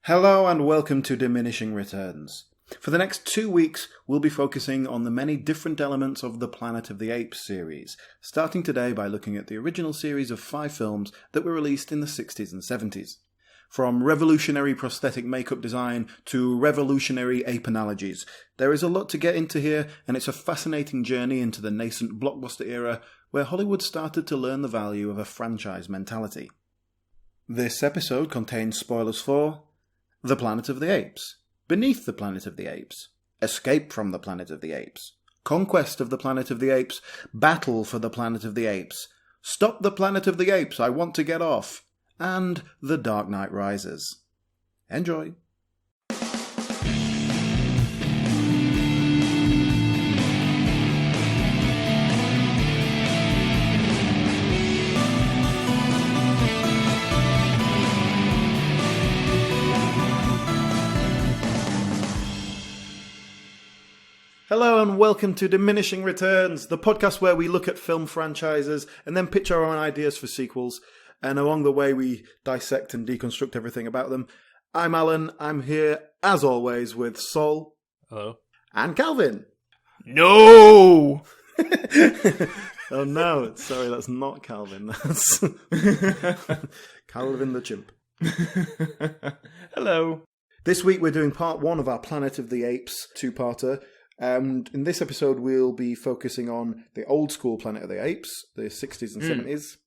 Hello and welcome to Diminishing Returns. For the next 2 weeks, we'll be focusing on the many different elements of the Planet of the Apes series, starting today by looking at the original series of 5 films that were released in the 60s and 70s. From revolutionary prosthetic makeup design to revolutionary ape analogies, there is a lot to get into here, and it's a fascinating journey into the nascent blockbuster era where Hollywood started to learn the value of a franchise mentality. This episode contains spoilers for The Planet of the Apes, Beneath the Planet of the Apes, Escape from the Planet of the Apes, Conquest of the Planet of the Apes, Battle for the Planet of the Apes, Stop the Planet of the Apes, I Want to Get Off, and The Dark Knight Rises. Enjoy! Hello and welcome to Diminishing Returns, the podcast where we look at film franchises and then pitch our own ideas for sequels, and along the way we dissect and deconstruct everything about them. I'm Alan, I'm here as always with Sol. Hello. And Calvin. No! Oh no, sorry, that's not Calvin, that's Calvin the chimp. Hello. This week we're doing part 1 of our Planet of the Apes two-parter. And in this episode, we'll be focusing on the old school Planet of the Apes, the 60s and 70s.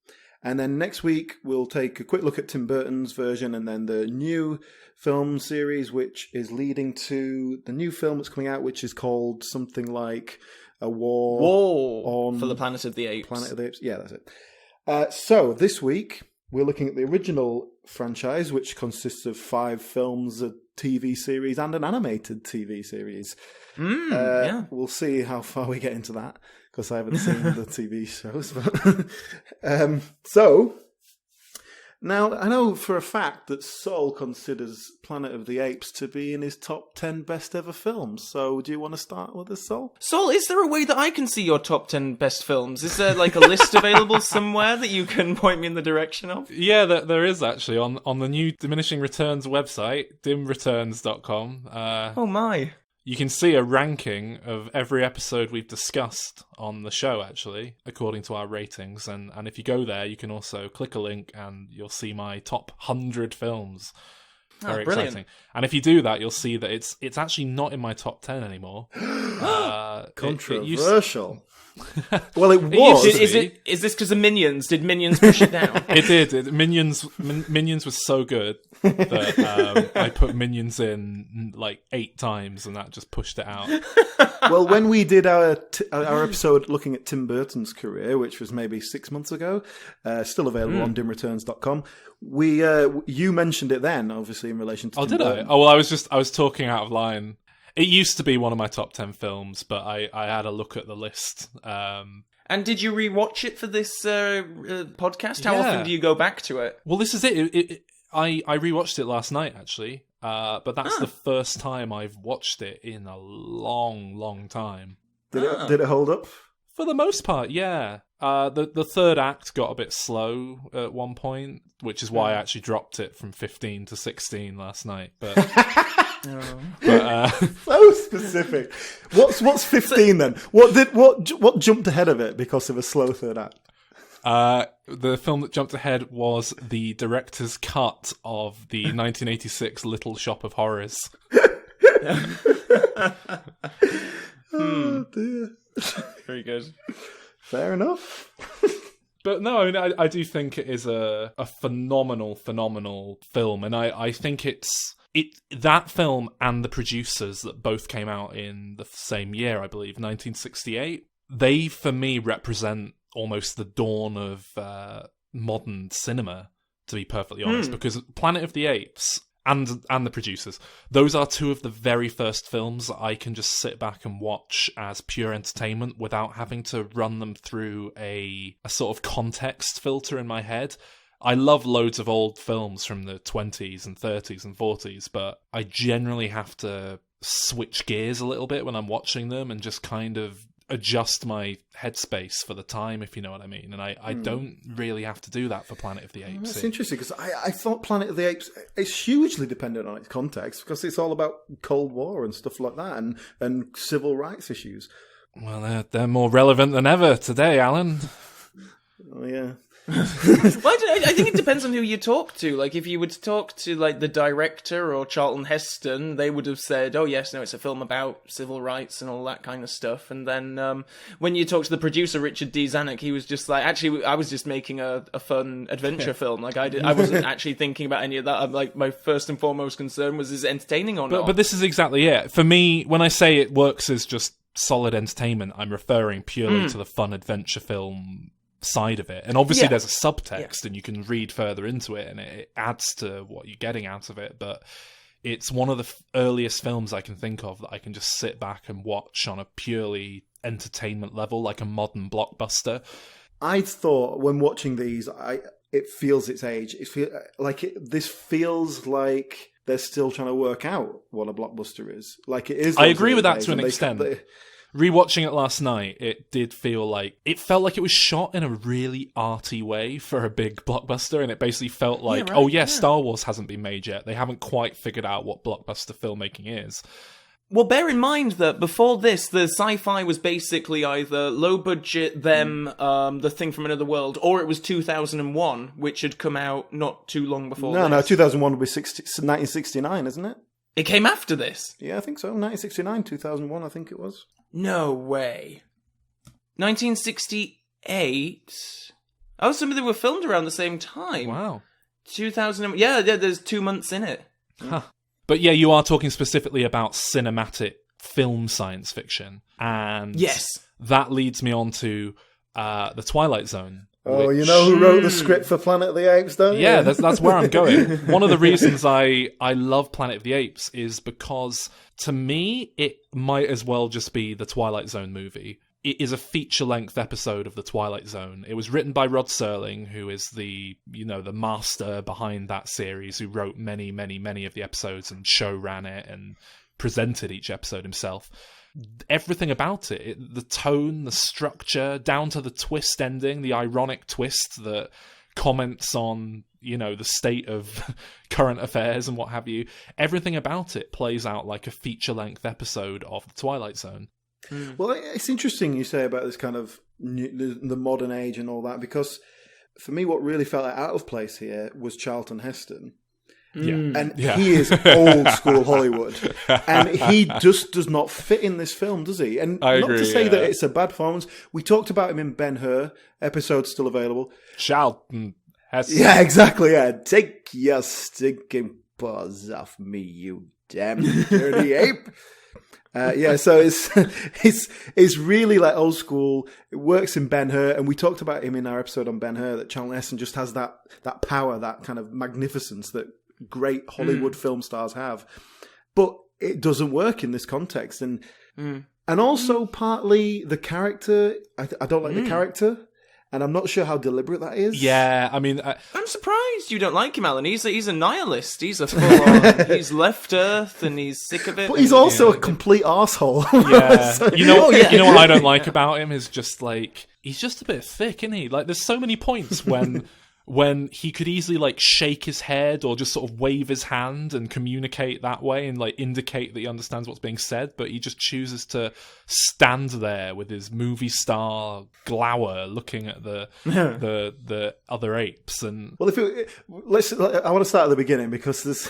And then next week, we'll take a quick look at Tim Burton's version and then the new film series, which is leading to the new film that's coming out, which is called something like A War for the Planet of the Apes. Planet of the Apes. Yeah, that's it. So this week, we're looking at the original franchise, which consists of 5 films, a TV series, and an animated TV series. Yeah. We'll see how far we get into that, because I haven't seen the TV shows. But so, now I know for a fact that Sol considers Planet of the Apes to be in his top 10 best ever films. So do you want to start with this, Sol? Sol, is there a way that I can see your top 10 best films? Is there like a list available somewhere that you can point me in the direction of? Yeah, there is actually on the new Diminishing Returns website, dimreturns.com. Oh my. You can see a ranking of every episode we've discussed on the show, actually, according to our ratings. And if you go there, you can also click a link and you'll see my top 100 films. Very exciting. And if you do that, you'll see that it's actually not in my top 10 anymore. Controversial. Well, it was. Is this because of Minions? Did Minions push it down? It did. Minions was so good that I put Minions in like 8 times, and that just pushed it out. Well, when we did our episode looking at Tim Burton's career, which was maybe 6 months ago, still available on dimreturns.com, you mentioned it then, obviously in relation to. Oh, Tim did Burton. I? Oh, well, I was talking out of line. It used to be one of my top 10 films, but I had a look at the list. And did you rewatch it for this podcast? How Yeah. often do you go back to it? Well, this is it. I rewatched it last night, actually. But that's the first time I've watched it in a long, long time. Did it hold up? For the most part, yeah. The third act got a bit slow at one point, which is why I actually dropped it from 15 to 16 last night. But So specific. What's 15 then? What jumped ahead of it because of a slow third act? the film that jumped ahead was the director's cut of the 1986 Little Shop of Horrors. Oh dear. Very good. Fair enough. But no, I mean, I do think it is a phenomenal film, and I think that film and The Producers, that both came out in the same year, I believe, 1968. They, for me, represent almost the dawn of modern cinema, to be perfectly honest, because Planet of the Apes and The Producers, those are two of the very first films that I can just sit back and watch as pure entertainment without having to run them through a sort of context filter in my head. I love loads of old films from the 20s and 30s and 40s, but I generally have to switch gears a little bit when I'm watching them and just kind of adjust my headspace for the time, if you know what I mean. And I don't really have to do that for Planet of the Apes. That's interesting, because I thought Planet of the Apes is hugely dependent on its context, because it's all about Cold War and stuff like that, and civil rights issues. Well, they're more relevant than ever today, Alan. Oh, yeah. Well, I think it depends on who you talk to. Like, if you would talk to, like, the director or Charlton Heston, they would have said, oh, yes, no, it's a film about civil rights and all that kind of stuff. And then when you talk to the producer, Richard D. Zanuck, he was just like, actually, I was just making a fun adventure film. Like, I wasn't actually thinking about any of that. I'm like, my first and foremost concern was, is it entertaining or not? But this is exactly it. For me, when I say it works as just solid entertainment, I'm referring purely to the fun adventure film side of it. And obviously there's a subtext and you can read further into it and it adds to what you're getting out of it. But it's one of the earliest films I can think of that I can just sit back and watch on a purely entertainment level, like a modern blockbuster. I thought when watching these, it feels its age. This feels like they're still trying to work out what a blockbuster is. Like it is. I agree with that to an extent. Rewatching it last night, it felt like it was shot in a really arty way for a big blockbuster, and it basically felt like, Star Wars hasn't been made yet. They haven't quite figured out what blockbuster filmmaking is. Well, bear in mind that before this, the sci-fi was basically either low budget, The Thing from Another World, or it was 2001, which had come out not too long before this. No, 2001 would be 1969, isn't it? It came after this? Yeah, I think so. 1969, 2001, I think it was. No way. 1968? Oh, some of them were filmed around the same time. Wow. 2000. Yeah, there's 2 months in it. Huh. But yeah, you are talking specifically about cinematic film science fiction. And yes, that leads me on to The Twilight Zone. Oh, you know who wrote the script for Planet of the Apes, don't you? Yeah, that's where I'm going. One of the reasons I love Planet of the Apes is because, to me, it might as well just be the Twilight Zone movie. It is a feature-length episode of the Twilight Zone. It was written by Rod Serling, who is the master behind that series, who wrote many, many, many of the episodes and show-ran it and presented each episode himself. Everything about it, the tone, the structure, down to the twist ending, the ironic twist that comments on, the state of current affairs and what have you. Everything about it plays out like a feature-length episode of The Twilight Zone. Well, it's interesting you say about this kind of the modern age and all that, because for me, what really felt out of place here was Charlton Heston. Yeah. And he is old school Hollywood. And he just does not fit in this film, does he? And I not agree, to say that it's a bad performance. We talked about him in Ben-Hur, episode still available. Charlton Heston. Yeah, exactly, yeah. Take your stinking paws off me, you damn dirty ape. So it's really like old school. It works in Ben-Hur, and we talked about him in our episode on Ben-Hur, that Charlton Heston just has that power, that kind of magnificence that great Hollywood film stars have. But it doesn't work in this context. And also partly the character, I don't like the character. And I'm not sure how deliberate that is. Yeah, I mean... I'm surprised you don't like him, Alan. He's a nihilist. He's a full-on... he's left Earth and he's sick of it. But he's also a complete arsehole. Yeah. So, you know what I don't like about him is just like... He's just a bit thick, isn't he? Like, there's so many points when he could easily like shake his head or just sort of wave his hand and communicate that way and like indicate that he understands what's being said, but he just chooses to stand there with his movie star glower looking at the other apes. And well, I want to start at the beginning, because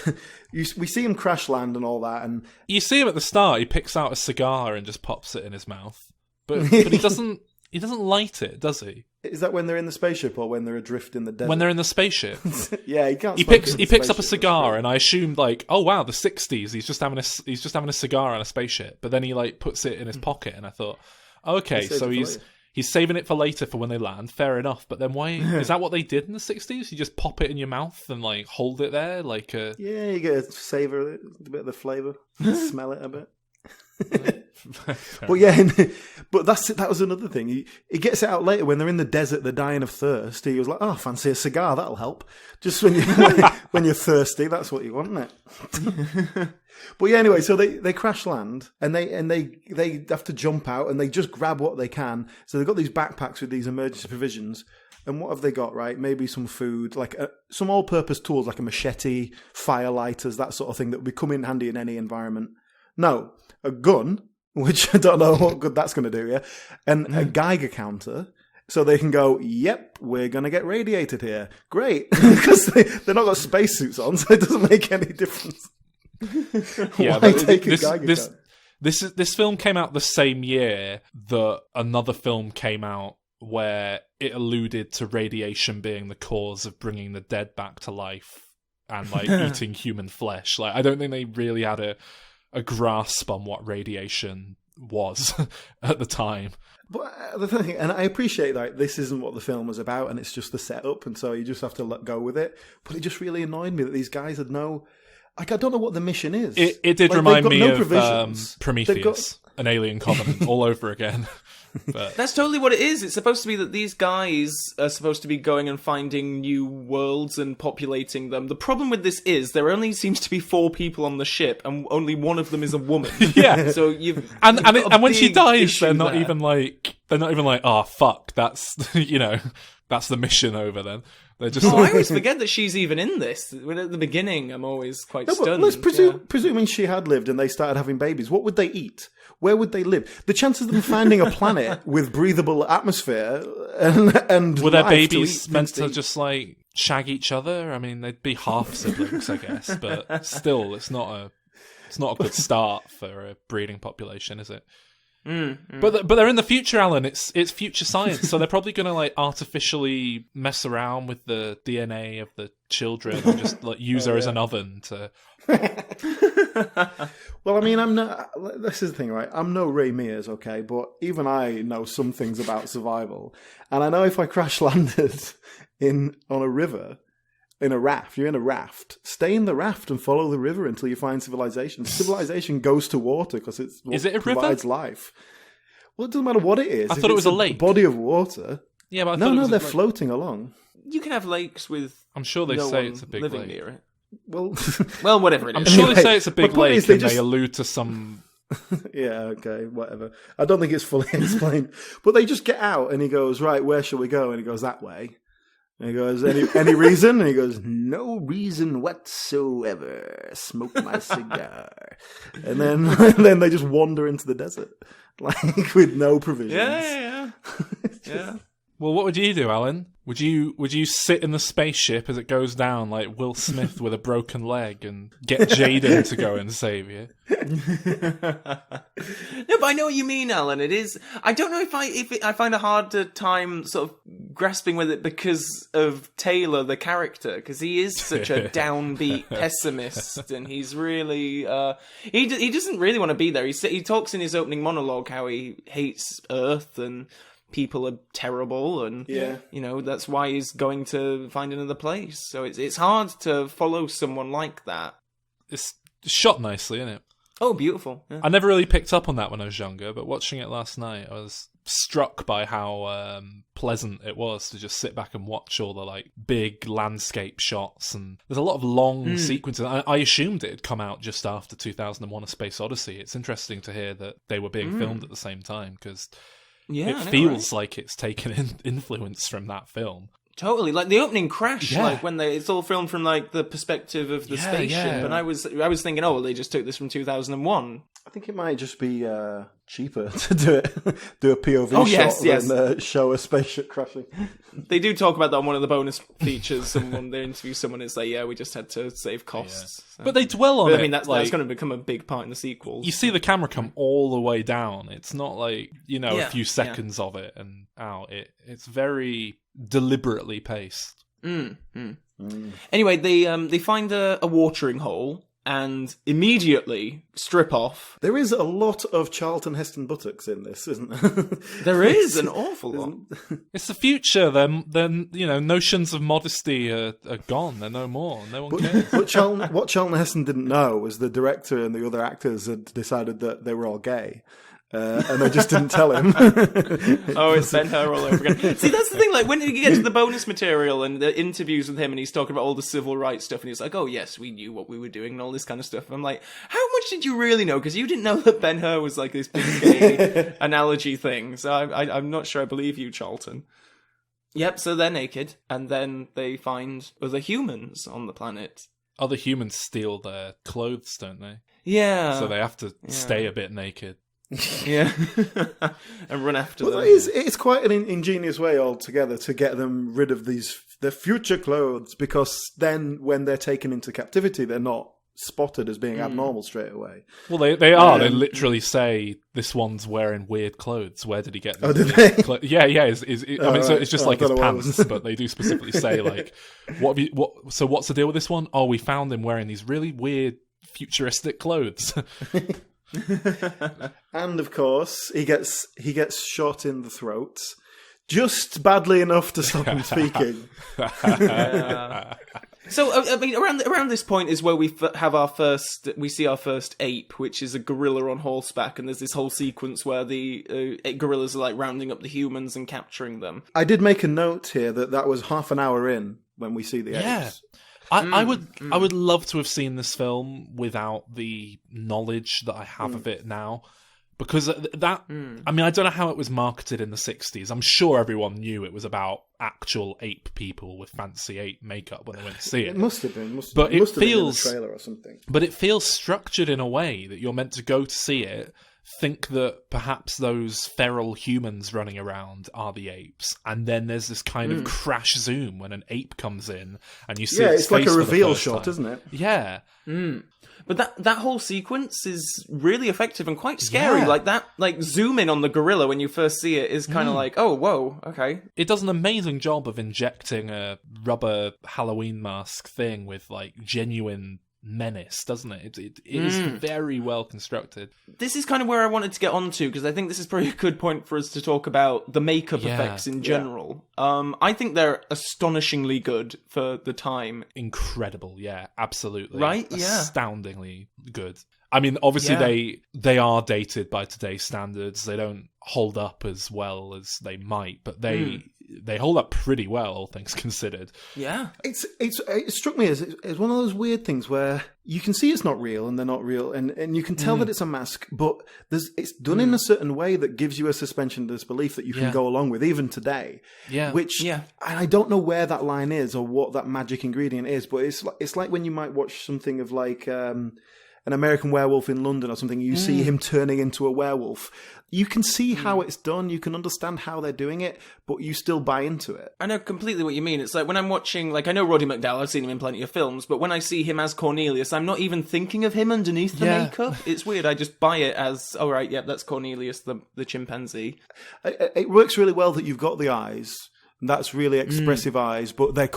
we see him crash land and all that, and you see him at the start. He picks out a cigar and just pops it in his mouth, but he doesn't. He doesn't light it, does he? Is that when they're in the spaceship or when they're adrift in the desert? When they're in the spaceship. Yeah, he can't. He picks up a cigar, and I assumed like, oh wow, the 60s. He's just having a cigar on a spaceship. But then he like puts it in his pocket, and I thought, okay, so he's saving it for later for when they land. Fair enough. But then why is that what they did in the 60s? You just pop it in your mouth and like hold it there like a... Yeah, you get a savour, a bit of the flavour, smell it a bit. But yeah, but that was another thing. He gets it out later when they're in the desert, they're dying of thirst. He was like, "Oh, fancy a cigar? That'll help." Just when you're thirsty, that's what you want, isn't it? But yeah, anyway, so they crash land and they have to jump out and they just grab what they can. So they've got these backpacks with these emergency provisions. And what have they got, right? Maybe some food, like some all-purpose tools like a machete, fire lighters, that sort of thing that would come in handy in any environment. No, a gun, which I don't know what good that's going to do, yeah? And a Geiger counter, so they can go, yep, we're going to get radiated here. Great, because they're not got spacesuits on, so it doesn't make any difference. Yeah, Why take a Geiger counter? This film came out the same year that another film came out where it alluded to radiation being the cause of bringing the dead back to life and like eating human flesh. Like, I don't think they really had a grasp on what radiation was at the time. But the thing, and I appreciate that this isn't what the film was about, and it's just the setup, and so you just have to let go with it. But it just really annoyed me that these guys had no. Like, I don't know what the mission is. It did remind me of Prometheus, an alien covenant, all over again. But that's totally what it is. It's supposed to be that these guys are supposed to be going and finding new worlds and populating them. The problem with this is there only seems to be 4 people on the ship, and only one of them is a woman. Yeah. So you've and when she dies, issue they're not there. even like, oh fuck, that's that's the mission over. Then they're just. Oh, I always forget that she's even in this. When at the beginning, I'm always quite No, but stunned. let's presuming she had lived and they started having babies, what would they eat? Where would they live? The chances of them finding a planet with breathable atmosphere and were their life to babies eat, meant to just like shag each other? I mean, they'd be half siblings, I guess, but still, it's not a good start for a breeding population, is it? But they're in the future, Alan. It's future science, so they're probably going to like artificially mess around with the DNA of the children and just like use her as an oven to. Well, I mean, I'm not. This is the thing, right? I'm no Ray Mears, okay, but even I know some things about survival, and I know if I crash landed on a river. In a raft, you're in a raft. Stay in the raft and follow the river until you find civilization. Civilization goes to water because it's what provides life. Well, it doesn't matter what it is. I thought it was a lake. Body of water. Yeah, but they're floating along. You can have lakes with. I'm sure they no say one it's a big living lake. near it. Well, whatever it is. I'm sure Anyway, they say it's a big my point lake is they and just- they allude to some. Yeah, okay, whatever. I don't think it's fully explained. But they just get out and he goes, right, where shall we go? And he goes, that way. And he goes, any reason? And he goes, no reason whatsoever. Smoke my cigar. And then they just wander into the desert, like with no provisions. Yeah. Well, what would you do, Alan? Would you sit in the spaceship as it goes down like Will Smith with a broken leg and get Jaden to go and save you? No, but I know what you mean, Alan. It is. I don't know if I find a harder time sort of grasping with it because of Taylor, the character, because he is such a downbeat pessimist, and he's really he doesn't really want to be there. He talks in his opening monologue how he hates Earth and people are terrible, and that's why he's going to find another place. So it's hard to follow someone like that. It's shot nicely, isn't it? Oh, beautiful. Yeah. I never really picked up on that when I was younger, but watching it last night, I was struck by how pleasant it was to just sit back and watch all the like big landscape shots. And there's a lot of long sequences. I assumed it had come out just after 2001: A Space Odyssey. It's interesting to hear that they were being filmed at the same time, because it feels like it's taken influence from that film. Totally, like the opening crash, like when it's all filmed from like the perspective of the spaceship, and I was thinking, oh, well, they just took this from 2001. I think it might just be cheaper to do a POV shot than show a spaceship crashing. They do talk about that on one of the bonus features. Someone they interview someone, it's like, we just had to save costs. Yeah. So. But they dwell on it. I mean, that's going to become a big part in the sequels. You see the camera come all the way down. It's not like a few seconds of it and out. It's very deliberately paced. Anyway, they find a watering hole, and immediately strip off. There is a lot of Charlton Heston buttocks in this, isn't there? There is an awful lot. It's the future. Then notions of modesty are gone. They're no more. No one cares. But what Charlton Heston didn't know was the director and the other actors had decided that they were all gay. And they just didn't tell him. Oh, it's Ben-Hur all over again. See, that's the thing, like, when you get to the bonus material and the interviews with him and he's talking about all the civil rights stuff and he's like, oh, yes, we knew what we were doing and all this kind of stuff. And I'm like, how much did you really know? Because you didn't know that Ben-Hur was like this big gay analogy thing. So I'm not sure I believe you, Charlton. Yep, so they're naked, and then they find other humans on the planet. Other humans steal their clothes, don't they? Yeah. So they have to stay a bit naked. Yeah. And run after them. It's quite an ingenious way altogether to get them rid of their future clothes, because then when they're taken into captivity, they're not spotted as being abnormal straight away. Well, they are. They literally say, this one's wearing weird clothes. Where did he get them? Oh, did they? Yeah. It's just like his pants, but they do specifically say, like, so what's the deal with this one? Oh, we found him wearing these really weird futuristic clothes. And of course, he gets shot in the throat, just badly enough to stop him speaking. So, I mean, around this point is where we see our first ape, which is a gorilla on horseback, and there's this whole sequence where the gorillas are like rounding up the humans and capturing them. I did make a note here that was half an hour in when we see the apes. I would love to have seen this film without the knowledge that I have of it now. Because I mean, I don't know how it was marketed in the 60s. I'm sure everyone knew it was about actual ape people with fancy ape makeup when they went to see it. It must have been. But it feels, been in the trailer or something. But it feels structured in a way that you're meant to go to see it, think that perhaps those feral humans running around are the apes, and then there's this kind of crash zoom when an ape comes in, and you see its like face a for the reveal first shot, time. isn't it? Yeah. But that whole sequence is really effective and quite scary. Yeah. Like zoom in on the gorilla when you first see it is kind of like, oh, whoa, okay. It does an amazing job of injecting a rubber Halloween mask thing with like genuine menace, doesn't it? It is very well constructed. This is kind of where I wanted to get onto, because I think this is probably a good point for us to talk about the makeup effects in general. I think they're astonishingly good for the time. Incredible, yeah, absolutely. Right? Yeah. Astoundingly good. I mean, obviously they are dated by today's standards. They don't hold up as well as they might, but they hold up pretty well, all things considered. Yeah. It struck me as it's one of those weird things where you can see it's not real and they're not real, and you can tell that it's a mask, but it's done in a certain way that gives you a suspension of disbelief that you can go along with, even today. Yeah. And I don't know where that line is or what that magic ingredient is, but it's like when you might watch something of like An American Werewolf in London or something, you see him turning into a werewolf. You can see how it's done, you can understand how they're doing it, but you still buy into it. I know completely what you mean. It's like when I'm watching, like, I know Roddy McDowall, I've seen him in plenty of films, but when I see him as Cornelius, I'm not even thinking of him underneath the makeup. It's weird, I just buy it as, oh right, yep, that's Cornelius, the chimpanzee. It works really well that you've got the eyes. That's really expressive eyes, but they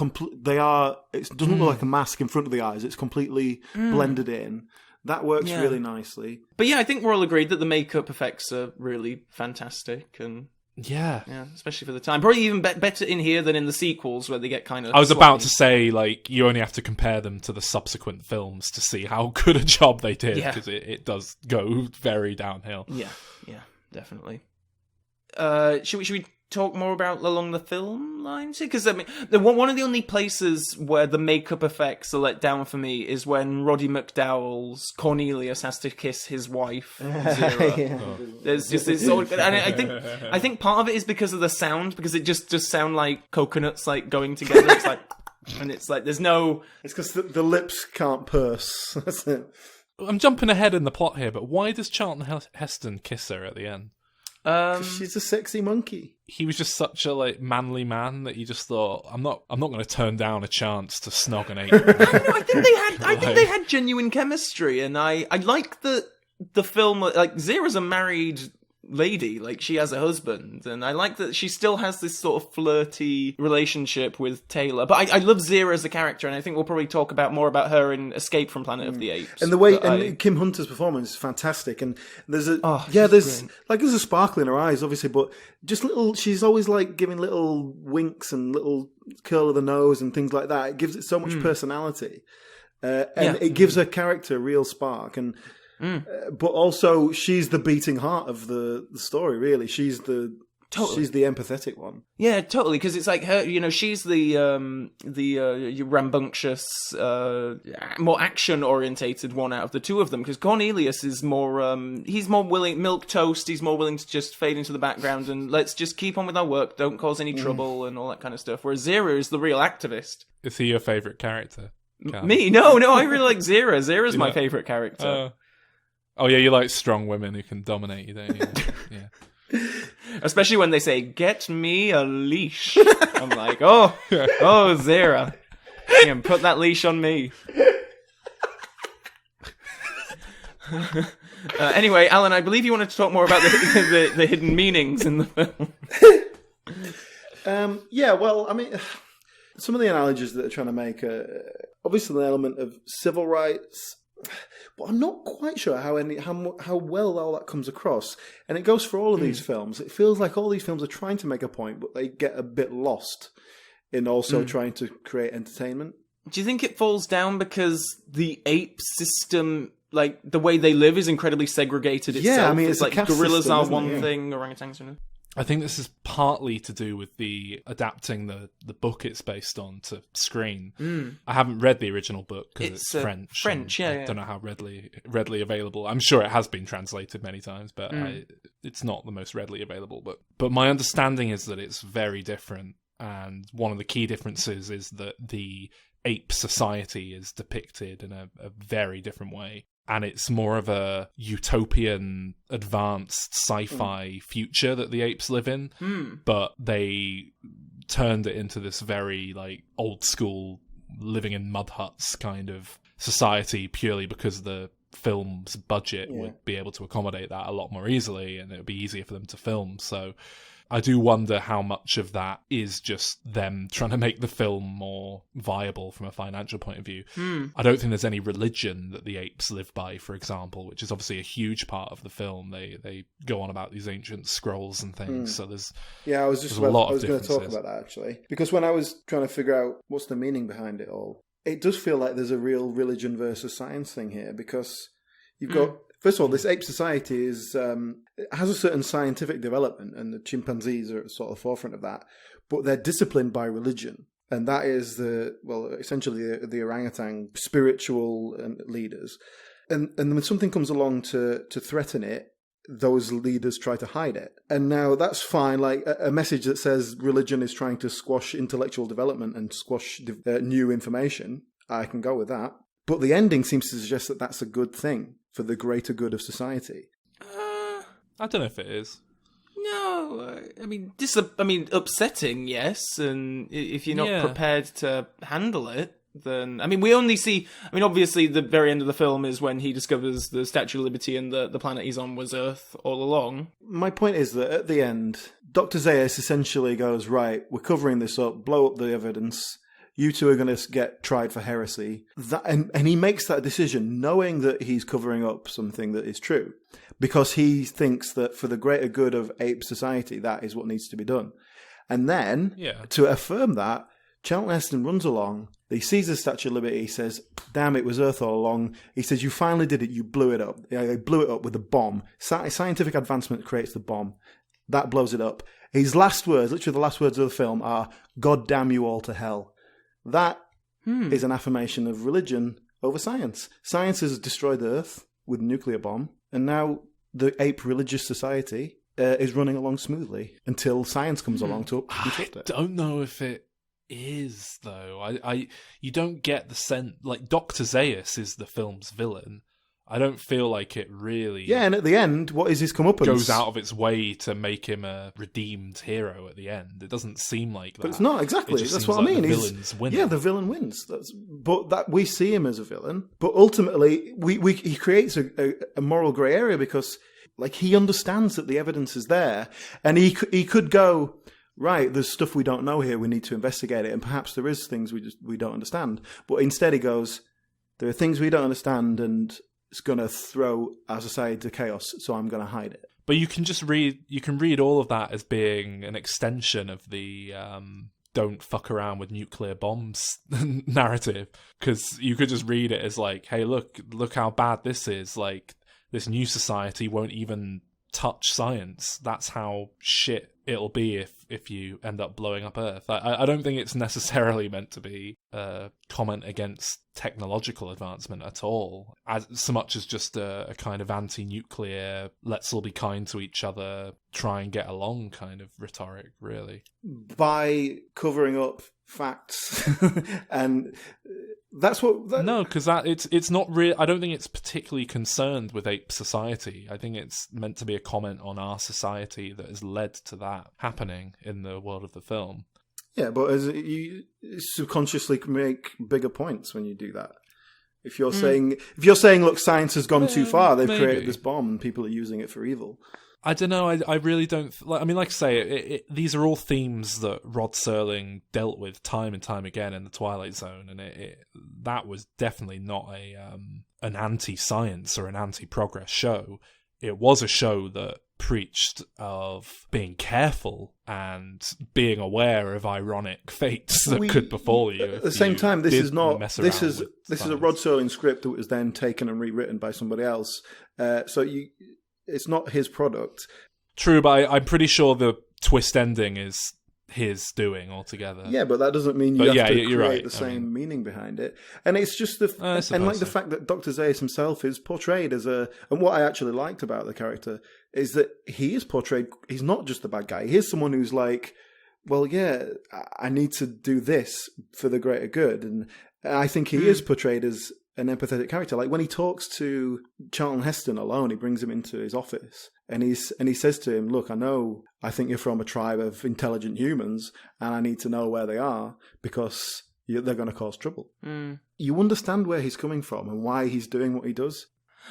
are. It doesn't look like a mask in front of the eyes. It's completely blended in. That works really nicely. But yeah, I think we're all agreed that the makeup effects are really fantastic, and yeah, especially for the time. Probably even better in here than in the sequels, where they get kind of. I was about to say, like, you only have to compare them to the subsequent films to see how good a job they did, because it does go very downhill. Yeah, definitely. Should we talk more about along the film lines here? Because I mean, one of the only places where the makeup effects are let down for me is when Roddy McDowall's Cornelius has to kiss his wife Zira. There's just this sort of, and I think part of it is because of the sound, because it just sound like coconuts like going together. It's like, and it's like there's no. It's because the lips can't purse. That's it. I'm jumping ahead in the plot here, but why does Charlton Heston kiss her at the end? She's a sexy monkey. He was just such a manly man that he just thought, I'm not going to turn down a chance to snog an ape. I think they had genuine chemistry, and I like that the film, like, Zira's a married lady. Like, she has a husband, and I like that she still has this sort of flirty relationship with Taylor. But I love Zira as a character, and I think we'll probably talk more about her in Escape from Planet of the Apes. And the way Kim Hunter's performance is fantastic, and there's a sparkle in her eyes, obviously, but just she's always like giving little winks and little curl of the nose and things like that. It gives it so much personality, and it gives her character a real spark. And but also, she's the beating heart of the story. Really, she's the empathetic one. Yeah, totally. Because it's like her. She's the rambunctious, more action orientated one out of the two of them. Because Cornelius is more. He's more willing. Milquetoast. He's more willing to just fade into the background and let's just keep on with our work. Don't cause any trouble and all that kind of stuff. Whereas Zira is the real activist. Is he your favourite character? Me? No. I really like Zira. Zira's my favourite character. Oh yeah, you like strong women who can dominate you, don't you? Yeah. Especially when they say, "Get me a leash." I'm like, oh, Zira. You can put that leash on me. Anyway, Alan, I believe you wanted to talk more about the hidden meanings in the film. Yeah, well, I mean, some of the analogies that they're trying to make are obviously an element of civil rights, but I'm not quite sure how well all that comes across. And it goes for all of these films. It feels like all these films are trying to make a point, but they get a bit lost in also trying to create entertainment. Do you think it falls down because the ape system, like the way they live, is incredibly segregated itself? Yeah, I mean, it's like a caste gorillas system, are isn't one it? Yeah. thing, orangutans are another. I think this is partly to do with the adapting the book it's based on to screen. I haven't read the original book because it's French. I don't know how readily available. I'm sure it has been translated many times, but it's not the most readily available. But my understanding is that it's very different, and one of the key differences is that the ape society is depicted in a very different way. And it's more of a utopian, advanced sci-fi future that the apes live in. But they turned it into this very like old school, living in mud huts kind of society purely because the film's budget would be able to accommodate that a lot more easily, and it would be easier for them to film. So I do wonder how much of that is just them trying to make the film more viable from a financial point of view. I don't think there's any religion that the apes live by, for example, which is obviously a huge part of the film. They go on about these ancient scrolls and things. So there's I was going to talk about that actually, because when I was trying to figure out what's the meaning behind it all, it does feel like there's a real religion versus science thing here, because you've got. First of all, this ape society has a certain scientific development, and the chimpanzees are at sort of the forefront of that, but they're disciplined by religion. And that is essentially the orangutan spiritual leaders. And when something comes along to threaten it, those leaders try to hide it. And now that's fine, like a message that says religion is trying to squash intellectual development and squash new information, I can go with that. But the ending seems to suggest that that's a good thing for the greater good of society. I don't know if it is. No, I mean, upsetting, yes. And if you're not prepared to handle it, then... I mean, we only see... I mean, obviously, the very end of the film is when he discovers the Statue of Liberty and the planet he's on was Earth all along. My point is that at the end, Dr. Zaius essentially goes, right, we're covering this up, blow up the evidence... You two are going to get tried for heresy. And he makes that decision knowing that he's covering up something that is true, because he thinks that for the greater good of ape society, that is what needs to be done. And then, to affirm that, Charlton Heston runs along, he sees the Statue of Liberty, he says, damn, it was Earth all along. He says, you finally did it, you blew it up. They blew it up with a bomb. Scientific advancement creates the bomb. That blows it up. His last words, literally the last words of the film, are, God damn you all to hell. That is an affirmation of religion over science. Science has destroyed the Earth with a nuclear bomb, and now the ape religious society is running along smoothly until science comes along to interrupt it. I don't know if it is, though. You don't get the sense... Like, Dr. Zaius is the film's villain. I don't feel like it really... Yeah, and at the end, what is his comeuppance? Goes out of its way to make him a redeemed hero at the end. It doesn't seem like that. But it's not, exactly. That's what I mean. The villain's winning. Yeah, the villain wins. But that we see him as a villain. But ultimately, he creates a moral grey area, because Like, he understands that the evidence is there, and he could go, right, there's stuff we don't know here, we need to investigate it, and perhaps there is things we don't understand. But instead he goes, there are things we don't understand, and it's going to throw our society to chaos, so I'm going to hide it. But you can read all of that as being an extension of the don't fuck around with nuclear bombs narrative, because you could just read it as like, hey, look how bad this is. Like, this new society won't even touch science. That's how shit it'll be if you end up blowing up Earth. I don't think it's necessarily meant to be a comment against technological advancement at all, as so much as just a kind of anti-nuclear, let's all be kind to each other, try and get along kind of rhetoric, really. By covering up facts and that's what no, because it's not real. I don't think it's particularly concerned with ape society. I think it's meant to be a comment on our society that has led to that happening in the world of the film. Yeah, but as you subconsciously make bigger points when you do that. If you're saying, look, science has gone too far, they've created this bomb and people are using it for evil. I don't know. I really don't. I mean, like I say, these are all themes that Rod Serling dealt with time and time again in the Twilight Zone, and that was definitely not an anti-science or an anti-progress show. It was a show that preached of being careful and being aware of ironic fates that could befall you. At the same time, this is a Rod Serling script that was then taken and rewritten by somebody else. It's not his product. True, but I'm pretty sure the twist ending is his doing altogether. Yeah, but that doesn't mean you have to create the same meaning behind it. And it's just the fact that Dr. Zaius himself is portrayed as and what I actually liked about the character is that he is portrayed, he's not just the bad guy. He's someone who's like, well, yeah, I need to do this for the greater good. And I think he is portrayed as an empathetic character. Like when he talks to Charlton Heston alone, he brings him into his office and he says to him, look, I think you're from a tribe of intelligent humans and I need to know where they are because they're going to cause trouble. You understand where he's coming from and why he's doing what he does.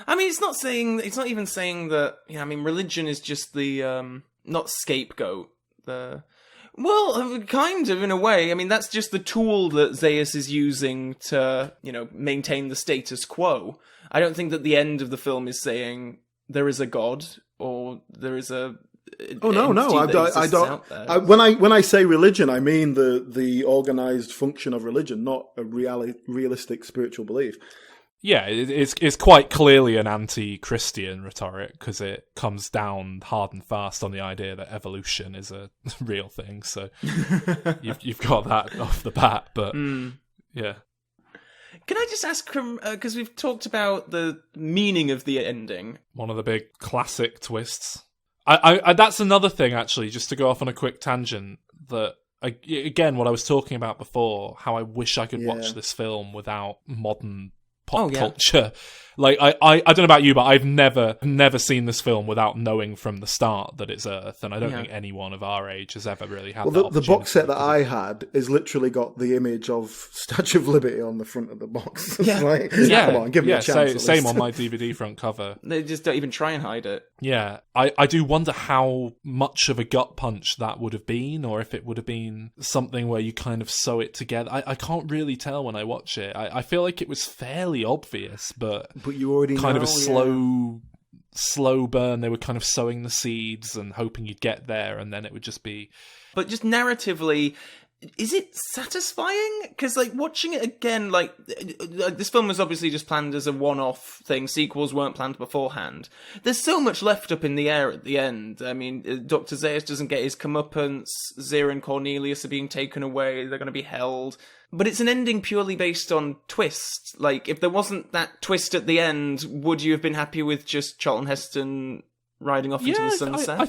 I mean, it's not even saying that, religion is just the, not scapegoat, well, kind of, in a way. I mean, that's just the tool that Zaius is using to, maintain the status quo. I don't think that the end of the film is saying there is a god or there is a... Oh, no. I don't. When I say religion, I mean the organized function of religion, not a realistic spiritual belief. Yeah, it's quite clearly an anti-Christian rhetoric because it comes down hard and fast on the idea that evolution is a real thing. So you've got that off the bat, but yeah. Can I just ask, because we've talked about the meaning of the ending. One of the big classic twists. I that's another thing, actually, just to go off on a quick tangent, that, again, what I was talking about before, how I wish I could watch this film without modern pop culture. Like, I don't know about you, but I've never seen this film without knowing from the start that it's Earth, and I don't think anyone of our age has ever really had that the box set that I had is literally got the image of Statue of Liberty on the front of the box. Yeah. Come on, give me a chance. Same on my DVD front cover. They just don't even try and hide it. Yeah, I do wonder how much of a gut punch that would have been, or if it would have been something where you kind of sew it together. I can't really tell when I watch it. I feel like it was fairly obvious, but you already kind know, of a slow burn. They were kind of sowing the seeds and hoping you'd get there, and then it would just be... But just narratively, is it satisfying? Because, watching it again, this film was obviously just planned as a one-off thing. Sequels weren't planned beforehand. There's so much left up in the air at the end. I mean, Dr. Zaius doesn't get his comeuppance. Zira and Cornelius are being taken away. They're going to be held. But it's an ending purely based on twists. If there wasn't that twist at the end, would you have been happy with just Charlton Heston riding off into the sunset?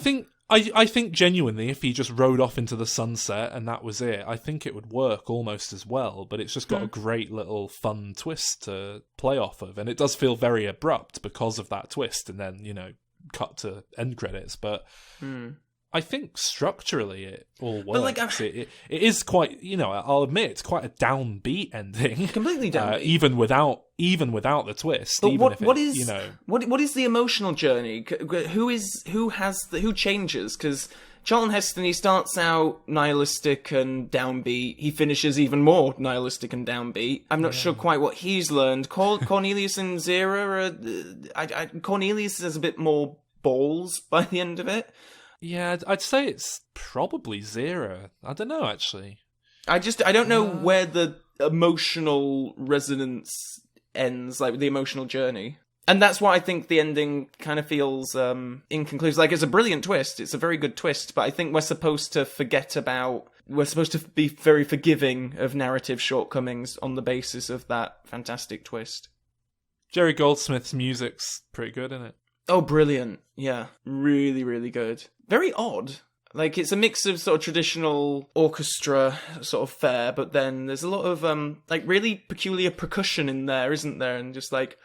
I think genuinely, if he just rode off into the sunset and that was it, I think it would work almost as well. But it's just got a great little fun twist to play off of, and it does feel very abrupt because of that twist. And then cut to end credits. But I think structurally it all works. But, like, it is quite, I'll admit it's quite a downbeat ending. Completely downbeat. Even without the twist. But even what if is what is the emotional journey? Who changes? Because Charlton Heston, he starts out nihilistic and downbeat. He finishes even more nihilistic and downbeat. I'm not sure quite what he's learned. Cornelius and Zira, Cornelius has a bit more balls by the end of it. Yeah, I'd say it's probably Zira. I don't know, actually. I don't know where the emotional resonance ends, like the emotional journey. And that's why I think the ending kind of feels inconclusive. Like, it's a brilliant twist. It's a very good twist. But I think we're supposed to be very forgiving of narrative shortcomings on the basis of that fantastic twist. Jerry Goldsmith's music's pretty good, isn't it? Oh, brilliant. Yeah. Really, really good. Very odd. Like, it's a mix of sort of traditional orchestra sort of fare, but then there's a lot of, like, really peculiar percussion in there, isn't there? And just like...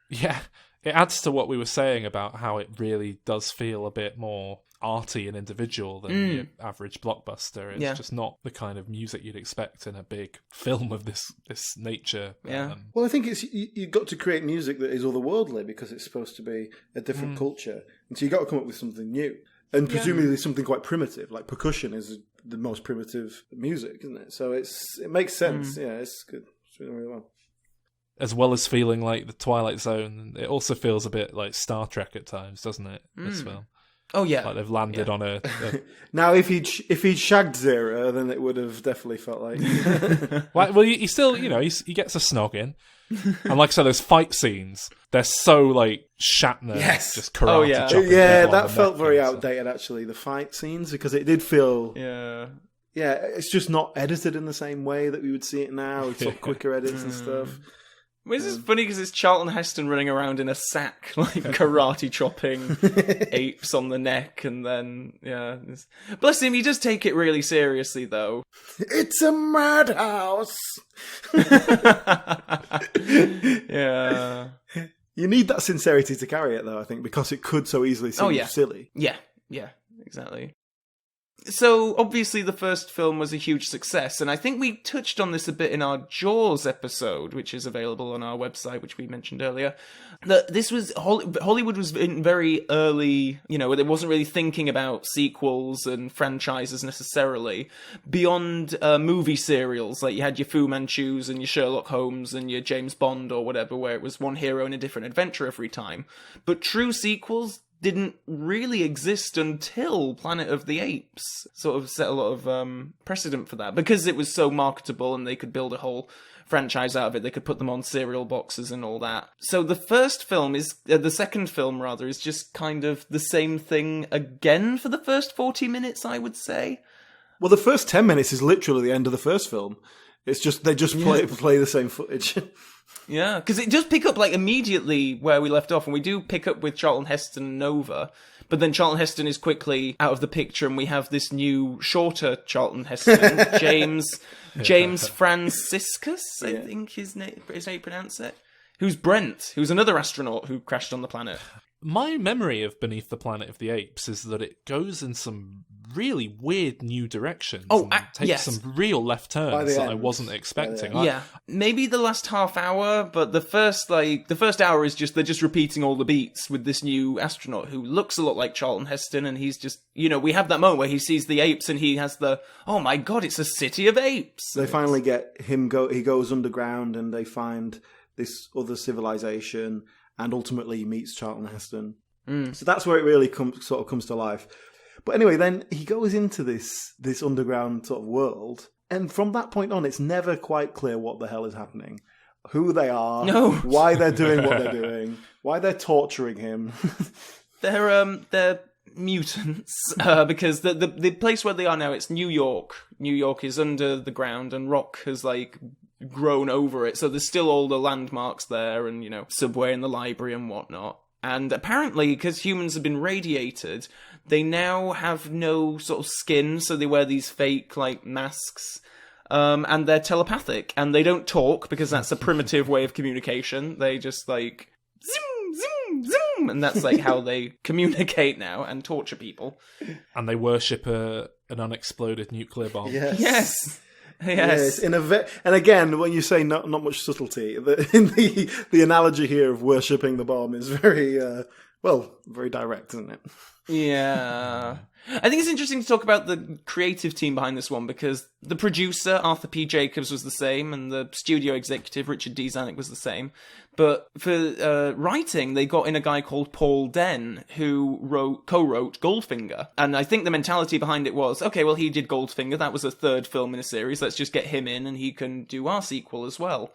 Yeah. It adds to what we were saying about how it really does feel a bit more arty and individual than your average blockbuster. It's just not the kind of music you'd expect in a big film of this nature. Yeah. Well, I think you've got to create music that is otherworldly because it's supposed to be a different culture. And so you've got to come up with something new. And presumably something quite primitive, like percussion is the most primitive music, isn't it? So it makes sense. Yeah, it's good. It's doing really well. As well as feeling like the Twilight Zone, it also feels a bit like Star Trek at times, doesn't it? This film. Oh yeah, like they've landed on a... Now, if he'd shagged Zira, then it would have definitely felt like. Well, he still, he gets a snog in, and like I said, those fight scenes, they're so like Shatner, just karate. Oh yeah, that felt very outdated. Actually, the fight scenes, because it did feel. Yeah, it's just not edited in the same way that we would see it now. It's sort of quicker edits and stuff. Well, this is funny because it's Charlton Heston running around in a sack, like karate chopping apes on the neck, and then, bless him, he does take it really seriously, though. It's a madhouse! Yeah. You need that sincerity to carry it, though, I think, because it could so easily seem silly. Yeah, exactly. So, obviously, the first film was a huge success, and I think we touched on this a bit in our Jaws episode, which is available on our website, which we mentioned earlier, that this was, Hollywood was in very early, it wasn't really thinking about sequels and franchises necessarily, beyond movie serials, like you had your Fu Manchus and your Sherlock Holmes and your James Bond or whatever, where it was one hero in a different adventure every time. But true sequels didn't really exist until Planet of the Apes sort of set a lot of precedent for that, because it was so marketable and they could build a whole franchise out of it. They could put them on cereal boxes and all that. So the second film is just kind of the same thing again for the first 40 minutes, I would say. Well, the first 10 minutes is literally the end of the first film. It's just, they just play the same footage. Yeah, because it does pick up like immediately where we left off, and we do pick up with Charlton Heston and Nova, but then Charlton Heston is quickly out of the picture, and we have this new, shorter Charlton Heston, James Franciscus, I think is how you pronounce it, who's Brent, who's another astronaut who crashed on the planet. My memory of Beneath the Planet of the Apes is that it goes in some really weird new directions. Oh, takes some real left turns that I wasn't expecting. Maybe the last half hour, but the first hour is just, they're just repeating all the beats with this new astronaut who looks a lot like Charlton Heston, and he's just, we have that moment where he sees the apes and he has oh my god, it's a city of apes. They finally get him he goes underground and they find this other civilization, and ultimately he meets Charlton Heston. So that's where it really comes to life. But anyway, then he goes into this underground sort of world, and from that point on, it's never quite clear what the hell is happening, who they are, why they're doing what they're doing, why they're torturing him. They're mutants because the place where they are now, it's New York. New York is under the ground, and rock has grown over it, so there's still all the landmarks there, and subway and the library and whatnot. And apparently, because humans have been radiated, they now have no sort of skin, so they wear these fake masks, and they're telepathic, and they don't talk because that's a primitive way of communication. They just zoom, zoom, zoom, and that's like how they communicate now and torture people. And they worship an unexploded nuclear bomb. Yes. In and again, when you say not much subtlety, the analogy here of worshipping the bomb is very very direct, isn't it? Yeah. I think it's interesting to talk about the creative team behind this one, because the producer, Arthur P. Jacobs, was the same, and the studio executive, Richard D. Zanuck, was the same. But for writing, they got in a guy called Paul Den, who co-wrote Goldfinger. And I think the mentality behind it was, okay, well, he did Goldfinger, that was a third film in a series, let's just get him in and he can do our sequel as well.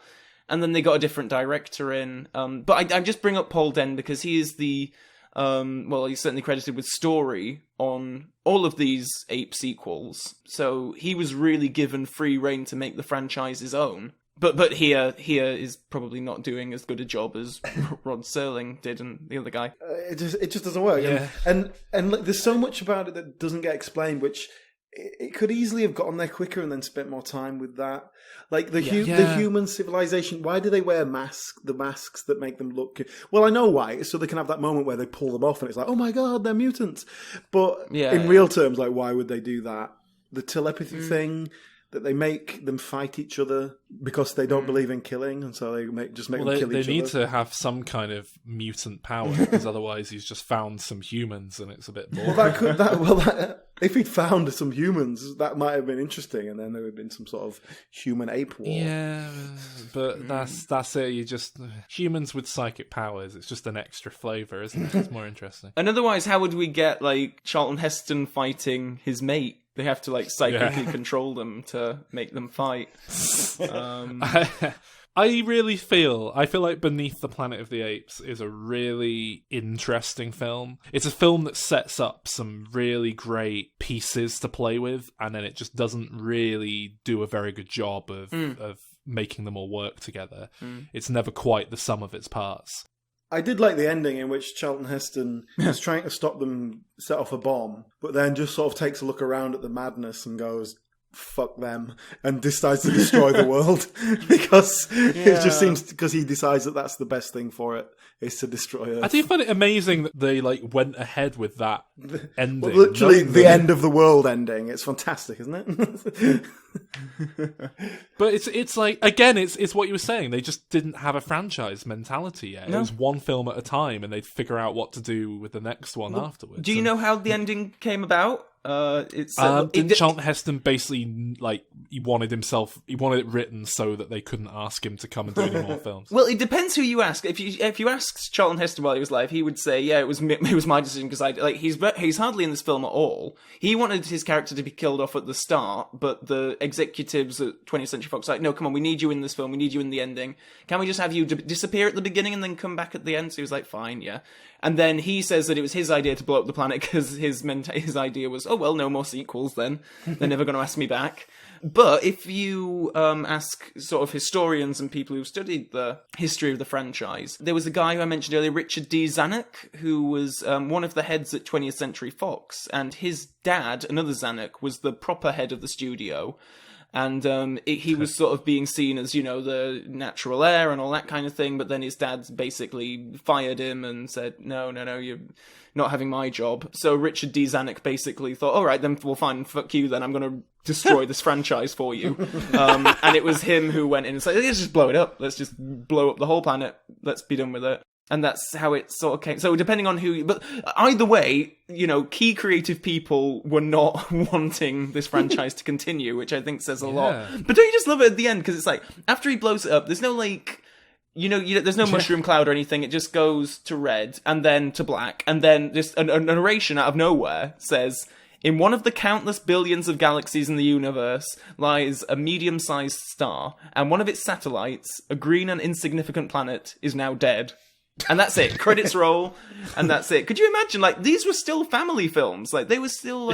And then they got a different director in. But I just bring up Paul Den because he is the... he's certainly credited with story on all of these Ape sequels, so he was really given free rein to make the franchise his own. But here is probably not doing as good a job as Rod Serling did and the other guy. It just doesn't work. Yeah. And look, there's so much about it that doesn't get explained, which it could easily have gotten there quicker and then spent more time with that. Like the human civilization, why do they wear the masks that make them look... Well, I know why, so they can have that moment where they pull them off and it's like, oh my god, they're mutants. But in real terms, like, why would they do that? The telepathy thing, that they make them fight each other because they don't believe in killing, and so they make them kill each other. They need to have some kind of mutant power, because otherwise he's just found some humans and it's a bit boring. If he'd found some humans, that might have been interesting, and then there would have been some sort of human-ape war. Yeah, but that's it. You just... Humans with psychic powers, it's just an extra flavour, isn't it? It's more interesting. And otherwise, how would we get, like, Charlton Heston fighting his mate? They have to, like, psychically control them to make them fight. I feel like Beneath the Planet of the Apes is a really interesting film. It's a film that sets up some really great pieces to play with, and then it just doesn't really do a very good job of making them all work together. It's never quite the sum of its parts. I did like the ending in which Charlton Heston is trying to stop them set off a bomb, but then just sort of takes a look around at the madness and goes, fuck them, and decides to destroy the world because it just seems, because he decides that that's the best thing for it, is to destroy Earth. I do find it amazing that they went ahead with that ending. Well, literally the end of the world ending. It's fantastic, isn't it? But it's like, again, it's what you were saying. They just didn't have a franchise mentality yet. No. It was one film at a time, and they'd figure out what to do with the next one afterwards. Do you know how the ending came about? Didn't Charlton Heston basically, like, he wanted it written so that they couldn't ask him to come and do any more films? Well, it depends who you ask. If you asked Charlton Heston while he was alive, he would say, "Yeah, it was my decision because he's hardly in this film at all. He wanted his character to be killed off at the start, but the executives at 20th Century Fox were like, no, come on, we need you in this film. We need you in the ending. Can we just have you disappear at the beginning and then come back at the end?" So he was like, "Fine, yeah." And then he says that it was his idea to blow up the planet because his idea was, oh, well, no more sequels then. They're never going to ask me back. But if you ask sort of historians and people who've studied the history of the franchise, there was a guy who I mentioned earlier, Richard D. Zanuck, who was one of the heads at 20th Century Fox. And his dad, another Zanuck, was the proper head of the studio. And he was sort of being seen as, the natural heir and all that kind of thing. But then his dad basically fired him and said, no, you're not having my job. So Richard D. Zanuck basically thought, all right, then we'll fine, fuck you then. I'm going to destroy this franchise for you. And it was him who went in and said, let's just blow it up. Let's just blow up the whole planet. Let's be done with it. And that's how it sort of came. So depending on who... But either way, key creative people were not wanting this franchise to continue, which I think says a lot. But don't you just love it at the end? Because it's like, after he blows it up, there's no, like... there's no mushroom cloud or anything. It just goes to red, and then to black. And then just a narration out of nowhere says... In one of the countless billions of galaxies in the universe lies a medium-sized star, and one of its satellites, a green and insignificant planet, is now dead. And that's it. Credits roll, and that's it. Could you imagine, these were still family films. They were still,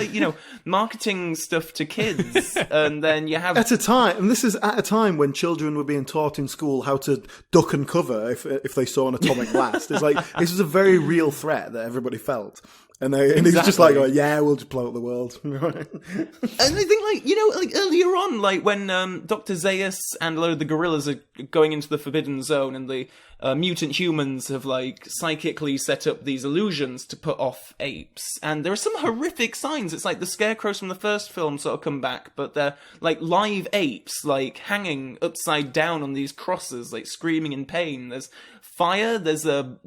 marketing stuff to kids. And then you have... At a time, and this is at a time when children were being taught in school how to duck and cover if they saw an atomic blast. It's like, this was a very real threat that everybody felt. And he's just like, going, yeah, we'll just blow up the world. And I think, like earlier on, like when Dr. Zaius and a load of the gorillas are going into the Forbidden Zone, and the mutant humans have like psychically set up these illusions to put off apes, and there are some horrific signs. It's like the scarecrows from the first film sort of come back, but they're like live apes, like hanging upside down on these crosses, like screaming in pain. There's fire. There's a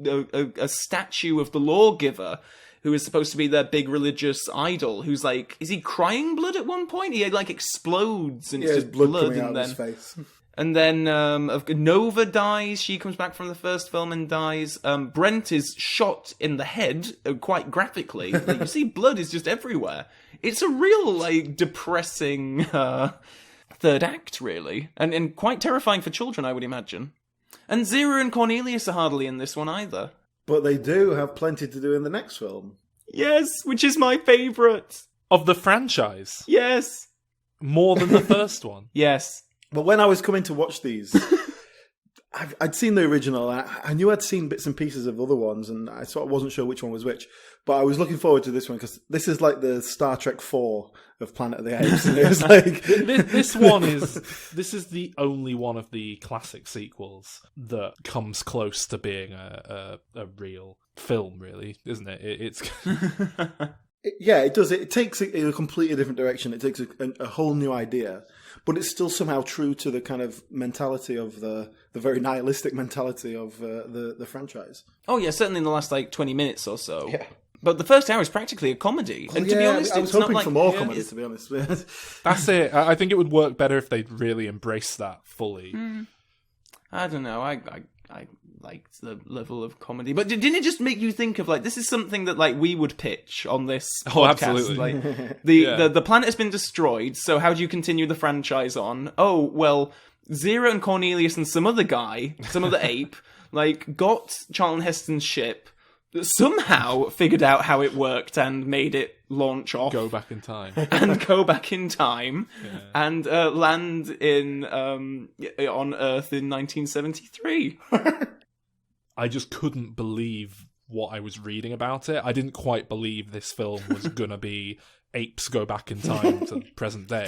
statue of the lawgiver, who is supposed to be their big religious idol, who's like, is he crying blood at one point? He like explodes and it's just blood coming and out then of his face. And then Nova dies. She comes back from the first film and dies. Brent is shot in the head, quite graphically. Like, you see blood is just everywhere. It's a real, like, depressing third act, really. And quite terrifying for children, I would imagine. And Zero and Cornelius are hardly in this one either. But they do have plenty to do in the next film. Yes, which is my favourite. Of the franchise? Yes. More than the first one? Yes. But when I was coming to watch these, I'd seen the original. I knew I'd seen bits and pieces of other ones, and I sort of wasn't sure which one was which. But I was looking forward to this one because this is like the Star Trek 4 of Planet of the Apes. And it was like this is the only one of the classic sequels that comes close to being a real film, really, isn't it? It's yeah, it does. It takes it in a completely different direction. It takes a whole new idea, but it's still somehow true to the kind of mentality of the very nihilistic mentality of the franchise. Oh yeah, certainly in the last like 20 minutes or so. Yeah. But the first hour is practically a comedy. And to be honest, I was it's not hoping like, for more comedy, to be honest. That's it. I think it would work better if they'd really embrace that fully. I don't know. I liked the level of comedy, but didn't it just make you think of like this is something that like we would pitch on this podcast? Absolutely. Like the planet has been destroyed, so how do you continue the franchise on? Oh well, Zero and Cornelius and some other guy, some other ape, like got Charlton Heston's ship, somehow figured out how it worked and made it launch off, go back in time, and land in on Earth in 1973. I just couldn't believe what I was reading about it. I didn't quite believe this film was gonna be apes go back in time to the present day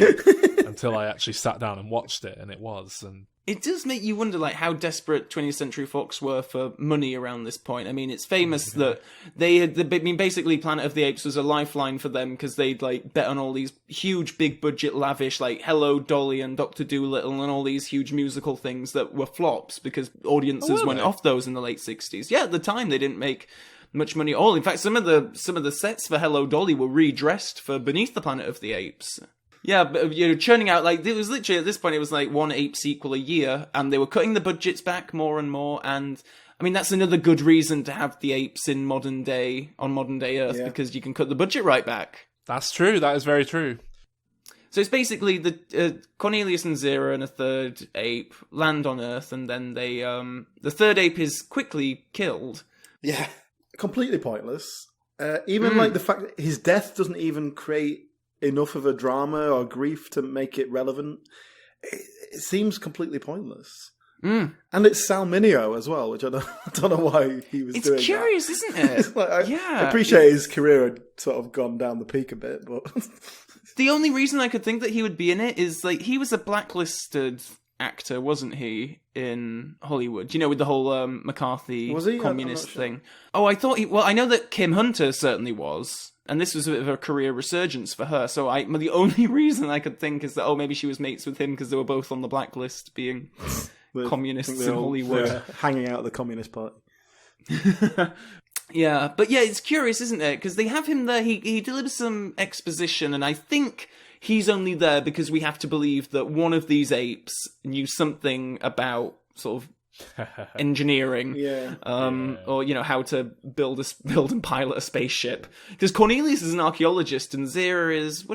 until I actually sat down and watched it, and it was. And it does make you wonder, like, how desperate 20th Century Fox were for money around this point. I mean, it's famous that basically Planet of the Apes was a lifeline for them because they'd, like, bet on all these huge, big budget, lavish, like, Hello, Dolly and Dr. Dolittle and all these huge musical things that were flops because audiences went off those in the late 60s. Yeah, at the time they didn't make much money at all. In fact, some of the sets for Hello, Dolly were redressed for Beneath the Planet of the Apes. Yeah, but churning out, like, it was literally, at this point, it was like one ape sequel a year, and they were cutting the budgets back more and more, and, I mean, that's another good reason to have the apes in modern day Earth, because you can cut the budget right back. That's true, that is very true. So it's basically the Cornelius and Zero and a third ape land on Earth, and then they, the third ape is quickly killed. Yeah, completely pointless. Even, like, the fact that his death doesn't even create enough of a drama or grief to make it relevant. It seems completely pointless. And it's Sal Mineo as well, which I don't know why he was doing. It's curious, isn't it? Like, I appreciate his career had sort of gone down the peak a bit, but the only reason I could think that he would be in it is like he was a blacklisted actor, wasn't he, in Hollywood? You know, with the whole McCarthy communist thing. Oh, I thought I know that Kim Hunter certainly was. And this was a bit of a career resurgence for her. So the only reason I could think is that, maybe she was mates with him because they were both on the blacklist being communists in Hollywood. Hanging out at the Communist Party. Yeah, but yeah, it's curious, isn't it? Because they have him there, he delivers some exposition, and I think he's only there because we have to believe that one of these apes knew something about sort of engineering, or how to build and pilot a spaceship. Because Cornelius is an archaeologist, and Zera is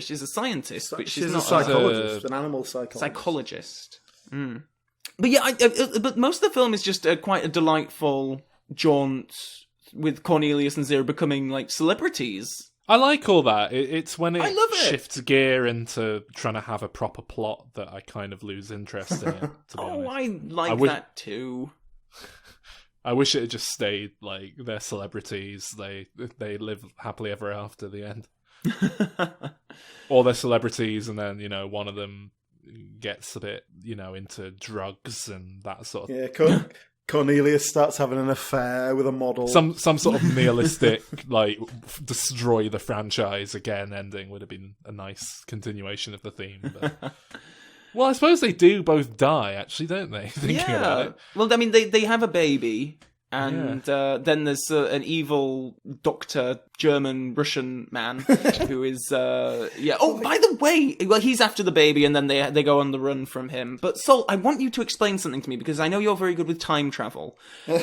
she's a scientist, but she's not a psychologist, an animal psychologist. But yeah, but most of the film is just quite a delightful jaunt with Cornelius and Zera becoming like celebrities. I like all that. It's when it shifts gear into trying to have a proper plot that I kind of lose interest in it, to be honest. I like that too. I wish it had just stayed like they're celebrities. They live happily ever after the end. Or they're celebrities, and then one of them gets a bit into drugs and that sort of. Yeah, Cornelius starts having an affair with a model. Some sort of nihilistic like destroy the franchise again ending would have been a nice continuation of the theme. But... Well, I suppose they do both die, actually, don't they? Thinking about it. Well, I mean, they have a baby, and then there's an evil doctor, German, Russian man, who is... Oh, by the way, well, he's after the baby, and then they go on the run from him. But, Sol, I want you to explain something to me, because I know you're very good with time travel.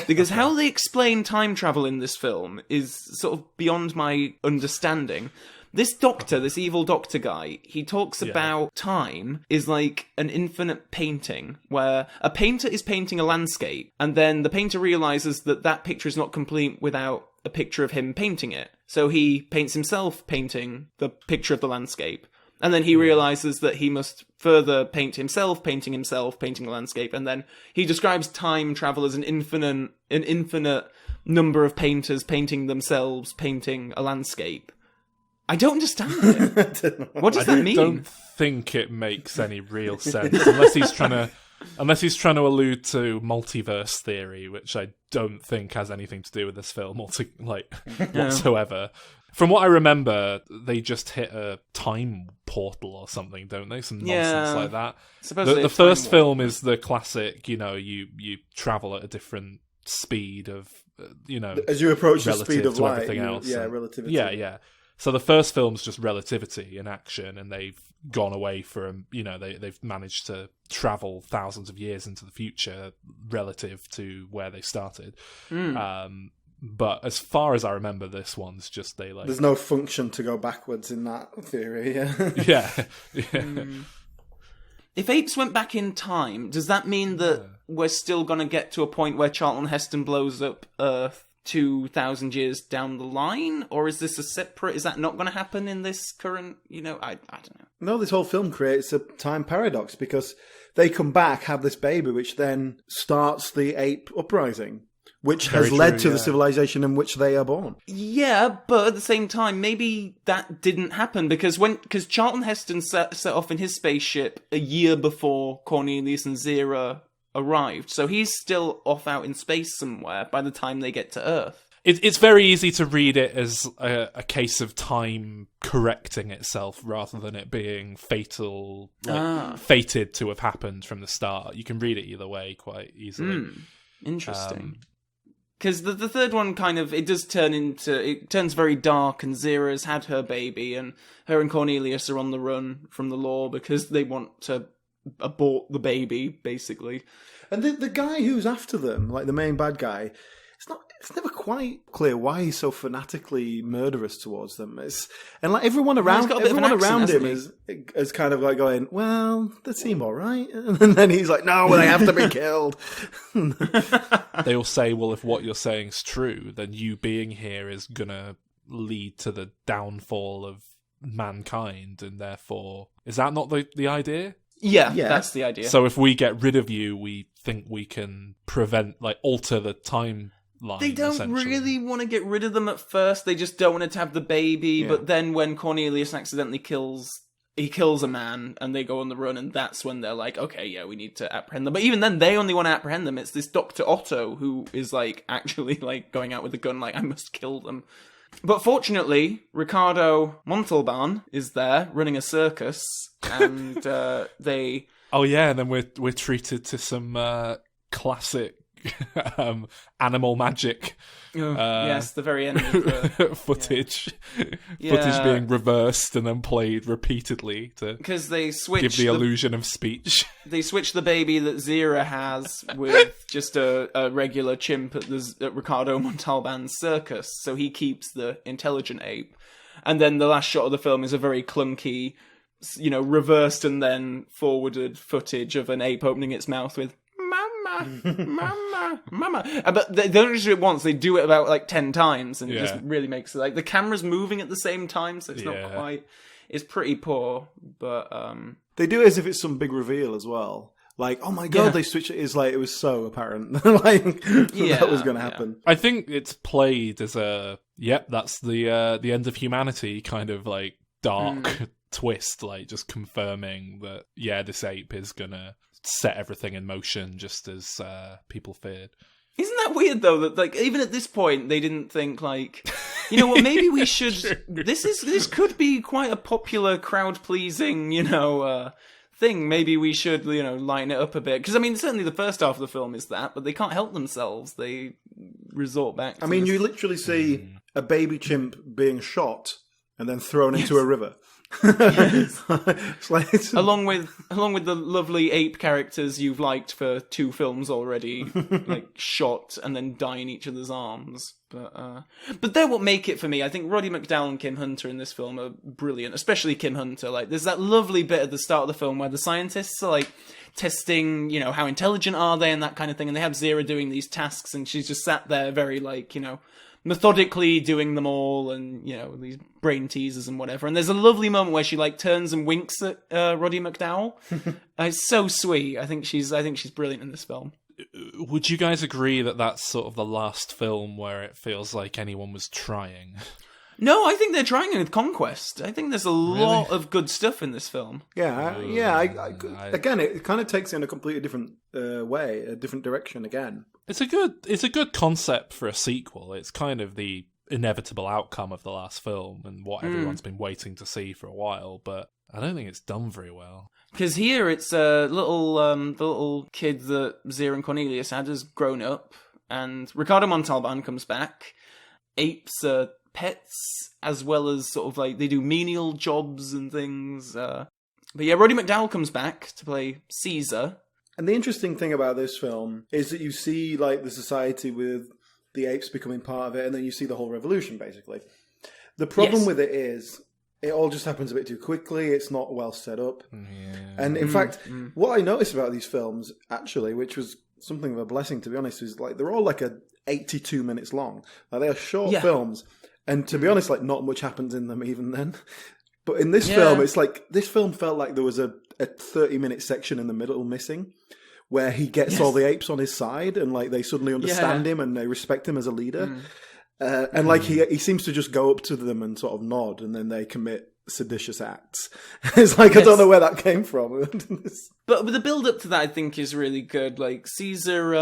Because how they explain time travel in this film is sort of beyond my understanding. This doctor, this evil doctor guy, he talks about time is like an infinite painting, where a painter is painting a landscape, and then the painter realizes that that picture is not complete without a picture of him painting it. So he paints himself painting the picture of the landscape. And then he realizes that he must further paint himself, painting the landscape. And then he describes time travel as an infinite number of painters painting themselves, painting a landscape. I don't understand it. What does that mean? I don't think it makes any real sense unless he's trying to allude to multiverse theory, which I don't think has anything to do with this film whatsoever. From what I remember, they just hit a time portal or something, don't they? Some nonsense like that. The first film is the classic, you travel at a different speed of, as you approach the speed of light, everything else. Relativity. Yeah. So the first film's just relativity in action, and they've gone away from, they've managed to travel thousands of years into the future relative to where they started. But as far as I remember, this one's just there's no function to go backwards in that theory. Yeah. If Apes went back in time, does that mean that we're still going to get to a point where Charlton Heston blows up Earth 2,000 years down the line, or is this is that not going to happen in this current, I don't know. No, this whole film creates a time paradox, because they come back, have this baby, which then starts the ape uprising, which has led to the civilization in which they are born. Yeah, but at the same time, maybe that didn't happen, because Charlton Heston set off in his spaceship a year before Cornelius and Zira arrived, so he's still off out in space somewhere by the time they get to Earth. It's very easy to read it as a case of time correcting itself rather than it being fated to have happened from the start. You can read it either way quite easily. Interesting. Because the third one it turns very dark, and Zira's had her baby, and her and Cornelius are on the run from the law because they want to abort the baby, basically. And the guy who's after them, like the main bad guy, it's never quite clear why he's so fanatically murderous towards them. And like everyone around him is kind of like going, well, they seem all right. And then he's like, no, they have to be killed. They all say, well, if what you're saying is true, then you being here is going to lead to the downfall of mankind, and therefore... Is that not the idea? Yeah, that's the idea. So if we get rid of you, we think we can alter the timeline. They don't really want to get rid of them at first. They just don't want it to have the baby. Yeah. But then when Cornelius accidentally kills a man, and they go on the run, and that's when they're like, okay, yeah, we need to apprehend them. But even then, they only want to apprehend them. It's this Dr. Otto who is actually going out with a gun, I must kill them. But fortunately, Ricardo Montalban is there running a circus, and they... Oh yeah, and then we're treated to some classic animal magic. Yes, the very end of the footage. Footage being reversed and then played repeatedly to they give the illusion of speech. They switch the baby that Zira has with just a regular chimp at Ricardo Montalban's circus, so he keeps the intelligent ape. And then the last shot of the film is a very clunky, reversed and then forwarded footage of an ape opening its mouth with Mama. But they don't just do it once, they do it about 10 times, and it just really makes it the camera's moving at the same time, so it's not quite... It's pretty poor, but... They do it as if it's some big reveal as well. like, oh my god, they switched it. It's like, it was so apparent that was going to happen. I think it's played as a, that's the end of humanity kind of like dark twist, like just confirming that, this ape is going to set everything in motion just as people feared. Isn't that weird though, that like even at this point they didn't think like, you know what, maybe we should this could be quite a popular crowd pleasing, thing. Maybe we should, lighten it up a bit. Because I mean certainly the first half of the film is that, but they can't help themselves. They resort back to you literally see a baby chimp being shot and then thrown into a river. along with the lovely ape characters you've liked for 2 films already, like shot and then die in each other's arms. But they're what make it for me. I think Roddy McDowall and Kim Hunter in this film are brilliant, especially Kim Hunter. Like, there's that lovely bit at the start of the film where the scientists are like testing, how intelligent are they and that kind of thing, and they have Zira doing these tasks, and she's just sat there very like, methodically doing them all, and these brain teasers and whatever. And there's a lovely moment where she like turns and winks at Roddy McDowall. It's so sweet. I think she's brilliant in this film. Would you guys agree that that's sort of the last film where it feels like anyone was trying? No, I think they're trying with Conquest. I think there's a lot of good stuff in this film. Again, it kind of takes it in a completely different way, a different direction again. It's a good concept for a sequel. It's kind of the inevitable outcome of the last film and what everyone's been waiting to see for a while, but I don't think it's done very well. Because here it's a the little kid that Zira and Cornelius had has grown up, and Ricardo Montalban comes back. Apes are pets, as well as sort of like they do menial jobs and things. But yeah, Roddy McDowall comes back to play Caesar. And the interesting thing about this film is that you see like the society with the apes becoming part of it, and then you see the whole revolution, basically. The problem with it is it all just happens a bit too quickly. It's not well set up. Yeah. And in fact, what I noticed about these films, actually, which was something of a blessing, to be honest, is like they're all like 82 minutes long. Like, they are short films. And to be honest, like not much happens in them even then. But in this film, it's like, this film felt like there was a 30-minute section in the middle missing, where he gets all the apes on his side, and like they suddenly understand him and they respect him as a leader. And like he seems to just go up to them and sort of nod, and then they commit seditious acts. It's like, I don't know where that came from. But the build up to that, I think, is really good. Like Caesar,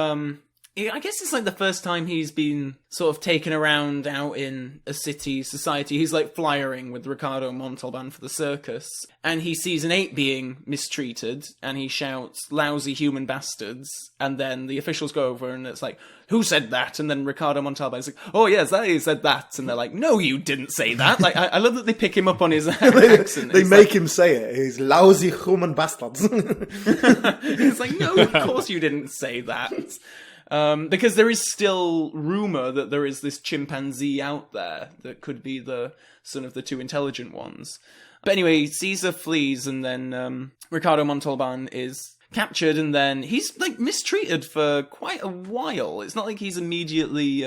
I guess it's like the first time he's been sort of taken around out in a city society. He's like flyering with Ricardo Montalban for the circus, and he sees an ape being mistreated, and he shouts, "Lousy human bastards!" And then the officials go over, and it's like, "Who said that?" And then Ricardo Montalban's like, "Oh yes, I said that." And they're like, "No, you didn't say that." Like, I love that they pick him up on his accent. They make him say it. He's lousy human bastards. It's like, no, of course you didn't say that. Because there is still rumour that there is this chimpanzee out there that could be the son of the 2 intelligent ones. But anyway, Caesar flees, and then Ricardo Montalban is captured, and then he's like mistreated for quite a while. It's not like he's immediately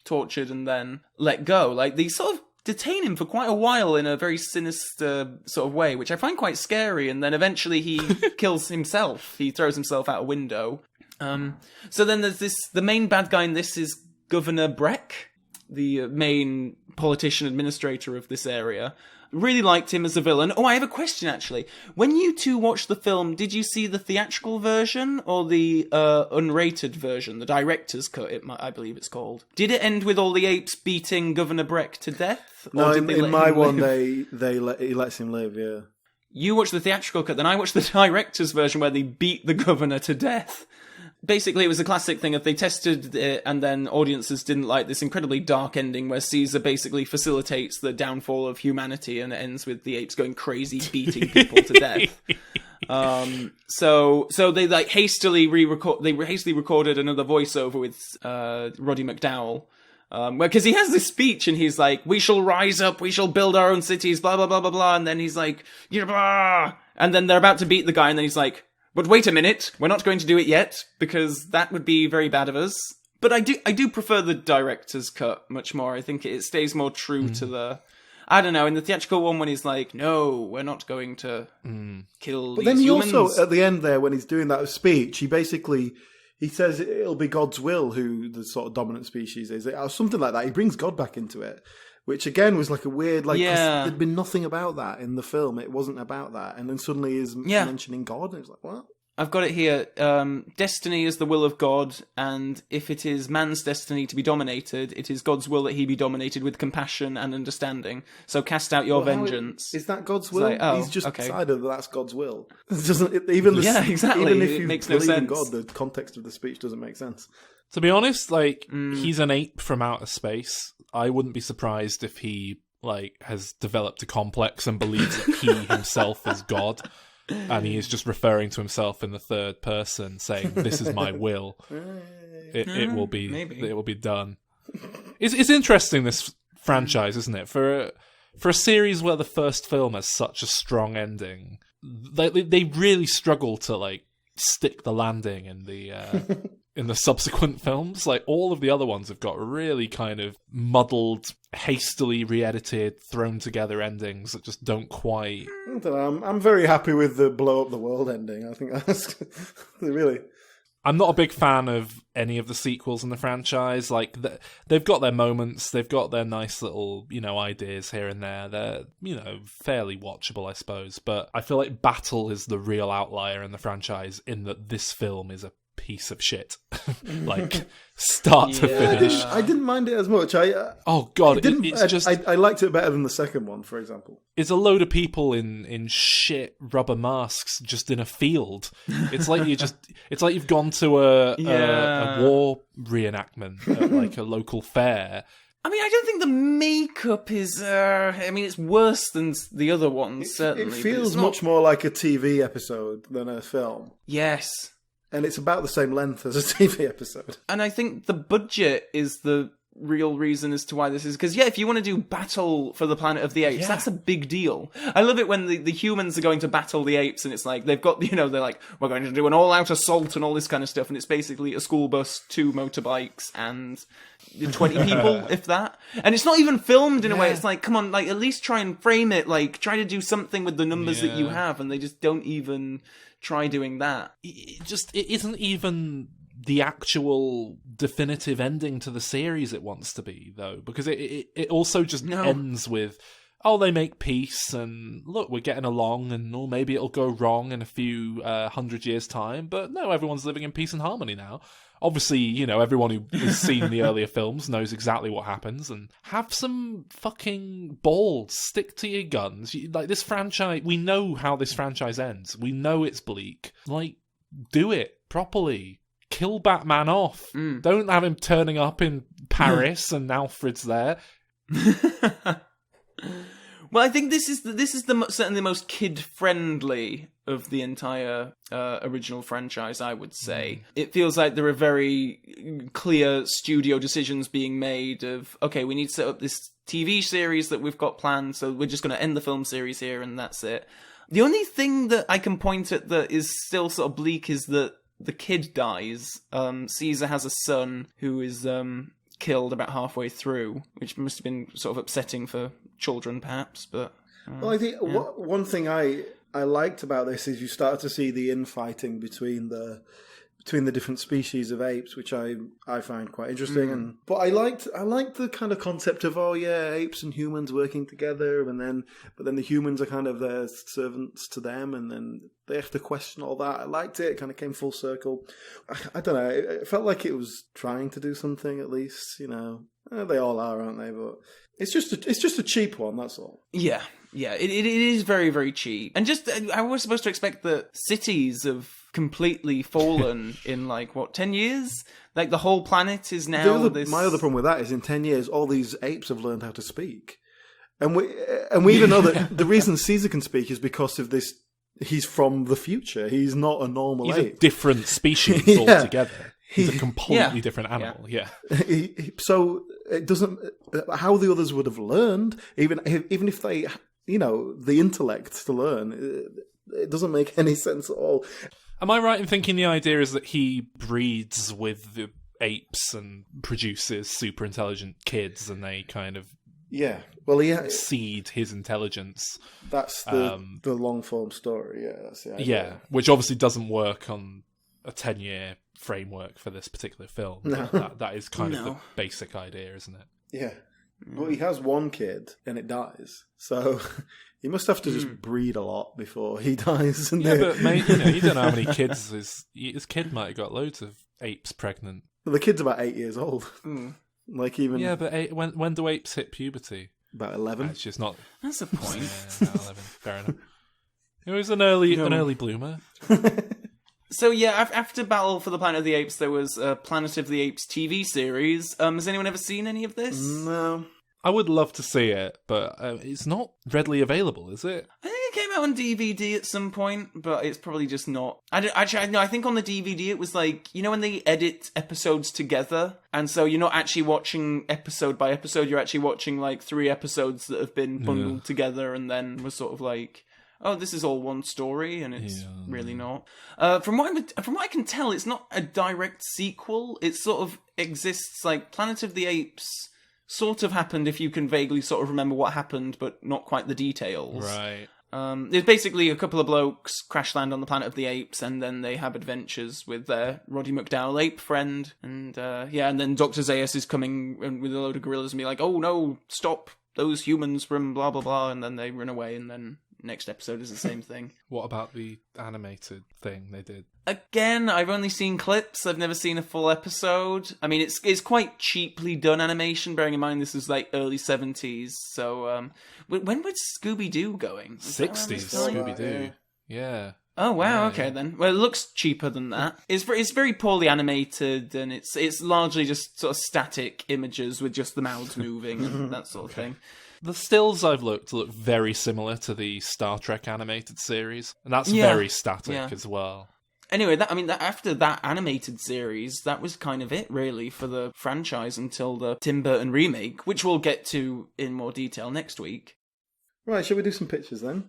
tortured and then let go. Like, they sort of detain him for quite a while in a very sinister sort of way, which I find quite scary. And then eventually he kills himself. He throws himself out a window. So then there's the main bad guy in this is Governor Breck, the main politician administrator of this area. Really liked him as a villain. Oh, I have a question, actually. When you two watched the film, did you see the theatrical version or the unrated version, the director's cut, I believe it's called? Did it end with all the apes beating Governor Breck to death? No, in my one, he lets him live, yeah. You watched the theatrical cut, then I watched the director's version where they beat the governor to death. Basically, it was a classic thing of they tested it, and then audiences didn't like this incredibly dark ending where Caesar basically facilitates the downfall of humanity, and it ends with the apes going crazy, beating people to death. So they like hastily recorded another voiceover with Roddy McDowall, because he has this speech and he's like, "We shall rise up, we shall build our own cities, blah blah blah blah blah," and then he's like, "Yeah, blah," and then they're about to beat the guy, and then he's like, "But wait a minute, we're not going to do it yet, because that would be very bad of us." But I do prefer the director's cut much more. I think it stays more true to the... I don't know, in the theatrical one when he's like, no, we're not going to kill But these then he humans. also, at the end there, when he's doing that speech, he says it'll be God's will who the sort of dominant species is, or something like that. He brings God back into it, which again was like a weird, 'cause there'd been nothing about that in the film. It wasn't about that, and then suddenly he's mentioning God, and it's like, what? I've got it here. Destiny is the will of God, and if it is man's destiny to be dominated, it is God's will that he be dominated with compassion and understanding. So cast out your vengeance. Is that God's will? Like, he's just okay. decided that that's God's will. It doesn't even exactly. Even if it you makes no believe in sense. God, the context of the speech doesn't make sense. To be honest, he's an ape from outer space. I wouldn't be surprised if he has developed a complex and believes that he himself is God. And he is just referring to himself in the third person, saying, "This is my will. It will be. Maybe. It will be done." It's interesting, this franchise, isn't it? For a series where the first film has such a strong ending, they really struggle to stick the landing in the in the subsequent films. All of the other ones have got really kind of muddled, hastily re-edited, thrown together endings that just don't quite... I don't know, I'm very happy with the blow up the world ending. I think that's really... I'm not a big fan of any of the sequels in the franchise. They've got their moments, they've got their nice little, ideas here and there. They're, fairly watchable, I suppose. But I feel like Battle is the real outlier in the franchise, in that this film is a piece of shit. Start to finish. I didn't mind it as much. Oh god, I liked it better than the second one, for example. It's a load of people in shit rubber masks just in a field. It's like you've gone to a war reenactment at a local fair. I mean, I don't think the makeup is... it's worse than the other ones, certainly. It feels much more like a TV episode than a film. Yes. And it's about the same length as a TV episode. And I think the budget is the real reason as to why this is... Because, if you want to do Battle for the Planet of the Apes, that's a big deal. I love it when the humans are going to battle the apes, and it's like, they've got, they're like, we're going to do an all-out assault and all this kind of stuff, and it's basically a school bus, 2 motorbikes, and 20 people, if that. And it's not even filmed in a way. It's like, come on, at least try and frame it, try to do something with the numbers that you have, and they just don't even try doing that. It isn't even the actual definitive ending to the series it wants to be, though, because it also just ends with, they make peace, and look, we're getting along, and maybe it'll go wrong in a few 100 years' time, but no, everyone's living in peace and harmony now. Obviously, everyone who has seen the earlier films knows exactly what happens, and have some fucking balls. Stick to your guns. This franchise, we know how this franchise ends. We know it's bleak. Do it properly. Kill Batman off. Don't have him turning up in Paris and Alfred's there. Well, I think this is certainly the most kid-friendly of the entire original franchise, I would say. It feels like there are very clear studio decisions being made of, okay, we need to set up this TV series that we've got planned, so we're just going to end the film series here, and that's it. The only thing that I can point at that is still sort of bleak is that the kid dies. Caesar has a son who is killed about halfway through, which must have been sort of upsetting for children, perhaps. But well, I think one thing I liked about this is you start to see the infighting between the different species of apes, which I find quite interesting. But I liked the kind of concept of apes and humans working together, but then the humans are kind of their servants to them, and then they have to question all that. I liked it. It kind of came full circle. I don't know. It felt like it was trying to do something, at least. They all are, aren't they? But it's just a cheap one. That's all. Yeah. It is very, very cheap. And just, I was supposed to expect that cities have completely fallen in 10 years? The whole planet is now My other problem with that is in 10 years, all these apes have learned how to speak. And we even know that the reason Caesar can speak is because of this. He's from the future. He's not a normal ape. He's a different species altogether. He's a completely different animal. Yeah. So it doesn't. How the others would have learned, even if they, the intellect to learn, it doesn't make any sense at all. Am I right in thinking the idea is that he breeds with the apes and produces super intelligent kids, and they kind of Yeah. Well, seed his intelligence. That's the long form story. Yeah, that's the idea. Yeah, which obviously doesn't work on a 10-year framework for this particular film. No. But that is kind of the basic idea, isn't it? Yeah. Well, he has one kid and it dies, so he must have to just breed a lot before he dies. Yeah, but mate, you don't know how many kids his kid might have got loads of apes pregnant. Well, the kid's about 8 years old. Like even but when do apes hit puberty? About 11. It's just not. That's a point. Yeah, about 11. Fair enough. It was an early bloomer. So yeah, after Battle for the Planet of the Apes, there was Planet of the Apes TV series. Has anyone ever seen any of this? No. I would love to see it, but it's not readily available, is it? I think it came out on DVD at some point, but it's probably just not. I think on the DVD it was like, you know when they edit episodes together, and so you're not actually watching episode by episode, you're actually watching like 3 episodes that have been bundled together, and then was sort of like, oh, this is all one story, and it's really not. From what I can tell, it's not a direct sequel. It sort of exists like Planet of the Apes sort of happened if you can vaguely sort of remember what happened, but not quite the details. Right. There's basically a couple of blokes crash land on the Planet of the Apes, and then they have adventures with their Roddy McDowell ape friend, and and then Dr. Zaius is coming with a load of gorillas and be like, oh no, stop those humans from blah blah blah, and then they run away, and then next episode is the same thing. What about the animated thing they did? Again, I've only seen clips. I've never seen a full episode. I mean, it's quite cheaply done animation, bearing in mind this is like early 70s. So, when was Scooby-Doo going? 60s Scooby-Doo. Yeah. Oh wow, okay then. Well, it looks cheaper than that. It's very poorly animated, and it's largely just sort of static images with just the mouths moving and that sort of thing. The stills I've look very similar to the Star Trek animated series, and that's very static as well. Anyway, after that animated series, that was kind of it, really, for the franchise until the Tim Burton remake, which we'll get to in more detail next week. Right, shall we do some pictures then?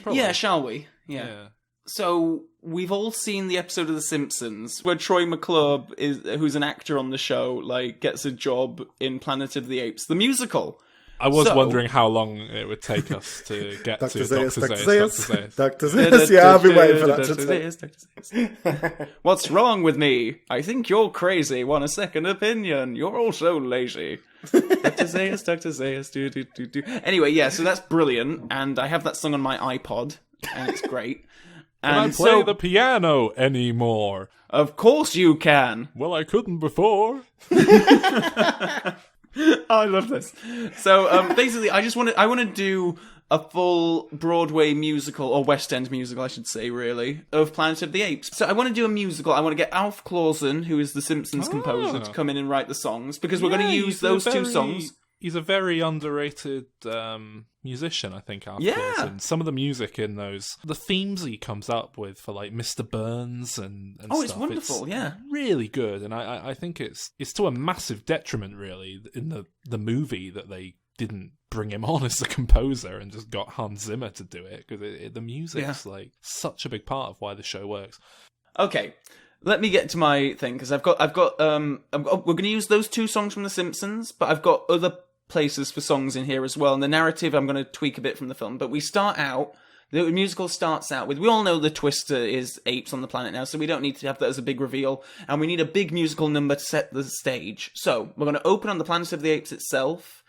Probably. Yeah, shall we? Yeah. So, we've all seen the episode of The Simpsons where Troy McClure, who's an actor on the show, gets a job in Planet of the Apes, the musical. I was wondering how long it would take us to get to Dr. Zaius. Dr. Zaius, yeah, I've been waiting for that to Zaius. What's wrong with me? I think you're crazy. Want a second opinion? You're also lazy. Dr. Zaius, do. Anyway, yeah, so that's brilliant, and I have that sung on my iPod, and it's great. Can I play the piano anymore? Of course you can. Well, I couldn't before. Oh, I love this. So basically, I want to do a full Broadway musical, or West End musical, I should say, really, of Planet of the Apes. So I want to do a musical. I want to get Alf Clausen, who is the Simpsons composer, to come in and write the songs, because we're going to use those 2 songs. He's a very underrated musician, I think, Alf Clausen. Some of the music in those, the themes he comes up with for like Mr. Burns and stuff. It's wonderful, yeah. Really good, and I think it's to a massive detriment, really, in the movie that they didn't bring him on as the composer and just got Hans Zimmer to do it, because the music's like such a big part of why the show works. Okay. Let me get to my thing, because we're going to use those 2 songs from The Simpsons, but I've got other places for songs in here as well, and the narrative I'm going to tweak a bit from the film. But the musical starts out with, we all know the twister is apes on the planet now, so we don't need to have that as a big reveal, and we need a big musical number to set the stage. So we're going to open on the Planet of the Apes itself,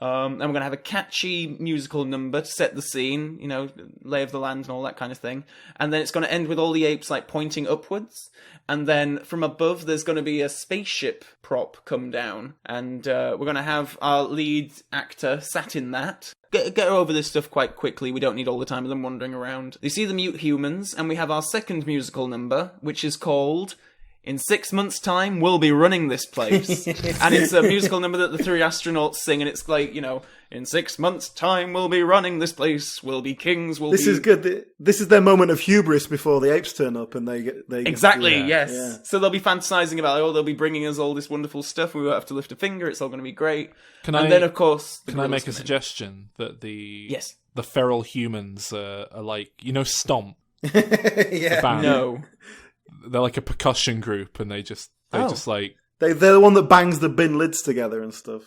and we're going to have a catchy musical number to set the scene, lay of the land and all that kind of thing. And then it's going to end with all the apes pointing upwards. And then from above, there's going to be a spaceship prop come down. And we're going to have our lead actor sat in that. Get over this stuff quite quickly. We don't need all the time of them wandering around. They see the mute humans, and we have our second musical number, which is called In 6 months' time, we'll be running this place. And it's a musical number that the 3 astronauts sing, and it's like, in 6 months' time, we'll be running this place. We'll be kings. This is good. This is their moment of hubris before the apes turn up, and they get exactly, yes. Yeah. So they'll be fantasizing about, they'll be bringing us all this wonderful stuff. We won't have to lift a finger. It's all going to be great. Then, of course, can I make a suggestion that the feral humans are like, Stomp? Stomp? Yeah. Band. No. They're like a percussion group, and they're the one that bangs the bin lids together and stuff.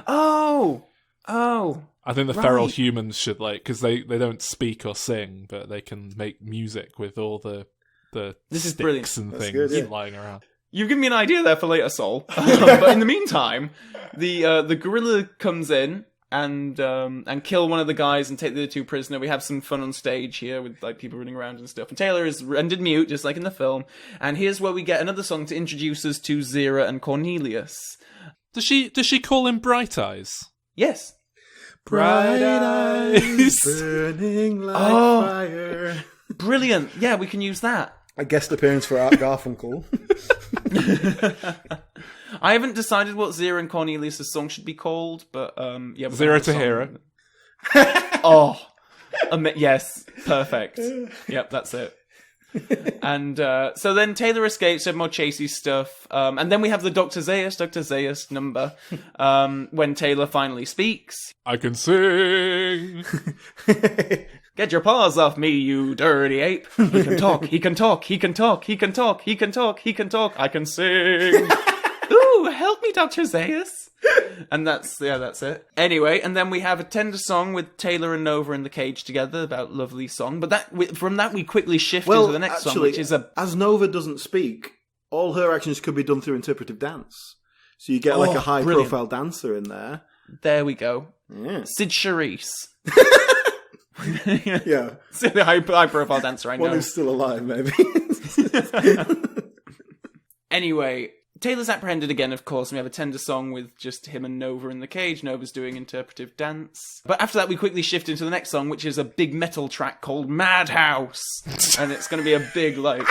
Oh, Oh, I think the feral right. humans should, like, because they don't speak or sing, but they can make music with all the This is sticks brilliant. and That's things good, yeah. lying around. You've given me an idea there for later, Sol. But in the meantime, the gorilla comes in and kill one of the guys and take the other two prisoner. We have some fun on stage here with like people running around and stuff. And Taylor is rendered mute, just like in the film. And here's where we get another song to introduce us to Zira and Cornelius. Does she call him Bright Eyes? Yes. Bright eyes. burning like Oh. fire. Brilliant. Yeah, we can use that. A guest appearance for Art Garfunkel. I haven't decided what Zira and Cornelius' song should be called, but yeah. Zira to Hera. Oh, yes, perfect. Yep, that's it. And so then Taylor escapes, have more chasey stuff, and then we have the Dr. Zaius number when Taylor finally speaks. I can sing. Get your paws off me, you dirty ape. He can talk, he can talk, he can talk, he can talk, he can talk, he can talk, I can sing. Ooh, help me, Dr. Zaius. And that's it. Anyway, and then we have a tender song with Taylor and Nova in the cage together about lovely song. But from that we quickly shift into the next song, which is as Nova doesn't speak, all her actions could be done through interpretive dance. So you get like a high-profile dancer in there. There we go. Yeah. Sid Charisse. Yeah. So the high-profile dancer I know. One who's still alive, maybe. Anyway, Taylor's apprehended again, of course, and we have a tender song with just him and Nova in the cage. Nova's doing interpretive dance. But after that, we quickly shift into the next song, which is a big metal track called Madhouse. And it's going to be a big, like,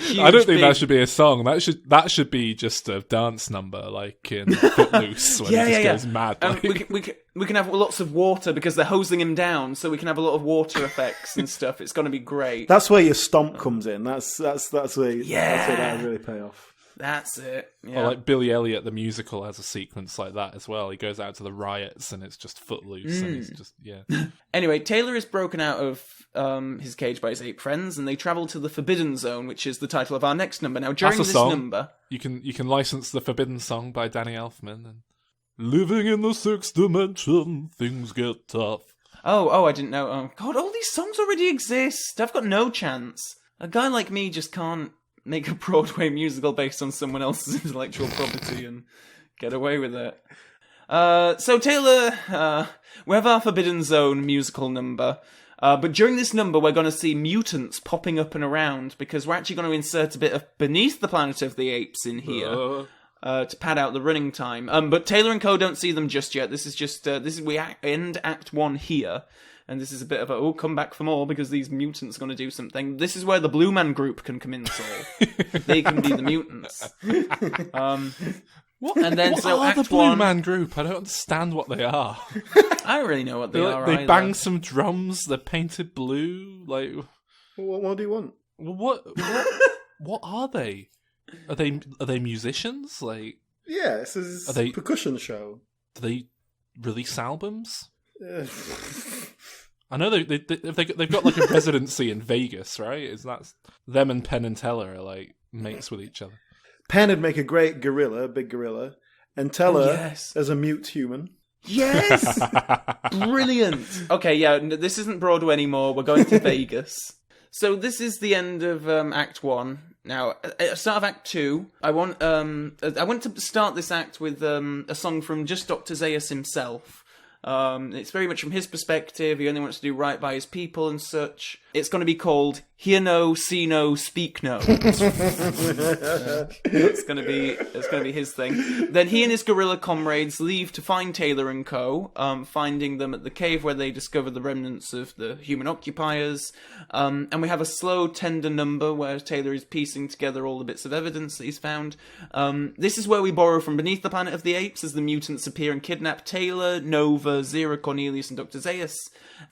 huge, I don't think that should be a song. That should be just a dance number, like in Footloose, when he just goes mad. Like. We can have lots of water because they're hosing him down, so we can have a lot of water effects and stuff. It's going to be great. That's where your stomp comes in. That's where that's where that would really pay off. That's it. Yeah. Or like Billy Elliot, the musical, has a sequence like that as well. He goes out to the riots and it's just Footloose and it's just, yeah. Anyway, Taylor is broken out of his cage by his ape friends and they travel to the Forbidden Zone, which is the title of our next number. Now, during That's a this song. number... You can license the Forbidden Song by Danny Elfman. And living in the sixth dimension, things get tough. Oh, I didn't know. Oh, God, all these songs already exist. I've got no chance. A guy like me just can't make a Broadway musical based on someone else's intellectual property and get away with it. So Taylor, we have our Forbidden Zone musical number, but during this number we're going to see mutants popping up and around because we're actually going to insert a bit of Beneath the Planet of the Apes in here to pad out the running time. But Taylor and co don't see them just yet. This is just we end Act 1 here. And this is a bit of a, come back for more because these mutants are going to do something. This is where the Blue Man Group can come in, Saul. They can be the mutants. What? And then, what so are Act the Blue 1... Man Group? I don't understand what they are. I don't really know what they are They either. bang some drums, they're painted blue, like... What more do you want? What are they? Are they musicians? Like... Yeah, this is a percussion show. Do they release albums? I know they've got like a residency in Vegas, right? Is that them and Penn and Teller are like mates with each other? Penn would make a great gorilla, big gorilla, and Teller as a mute human. Yes! Brilliant! Okay, yeah, this isn't Broadway anymore. We're going to Vegas. So this is the end of Act 1. Now, at the start of Act 2, I want to start this act with a song from just Dr. Zaius himself. It's very much from his perspective. He only wants to do right by his people and such. It's going to be called Hear No, See No, Speak No. It's going to be his thing. Then he and his gorilla comrades leave to find Taylor and co, finding them at the cave where they discover the remnants of the human occupiers. And we have a slow, tender number where Taylor is piecing together all the bits of evidence that he's found. This is where we borrow from Beneath the Planet of the Apes as the mutants appear and kidnap Taylor, Nova, Zira, Cornelius, and Dr. Zaius.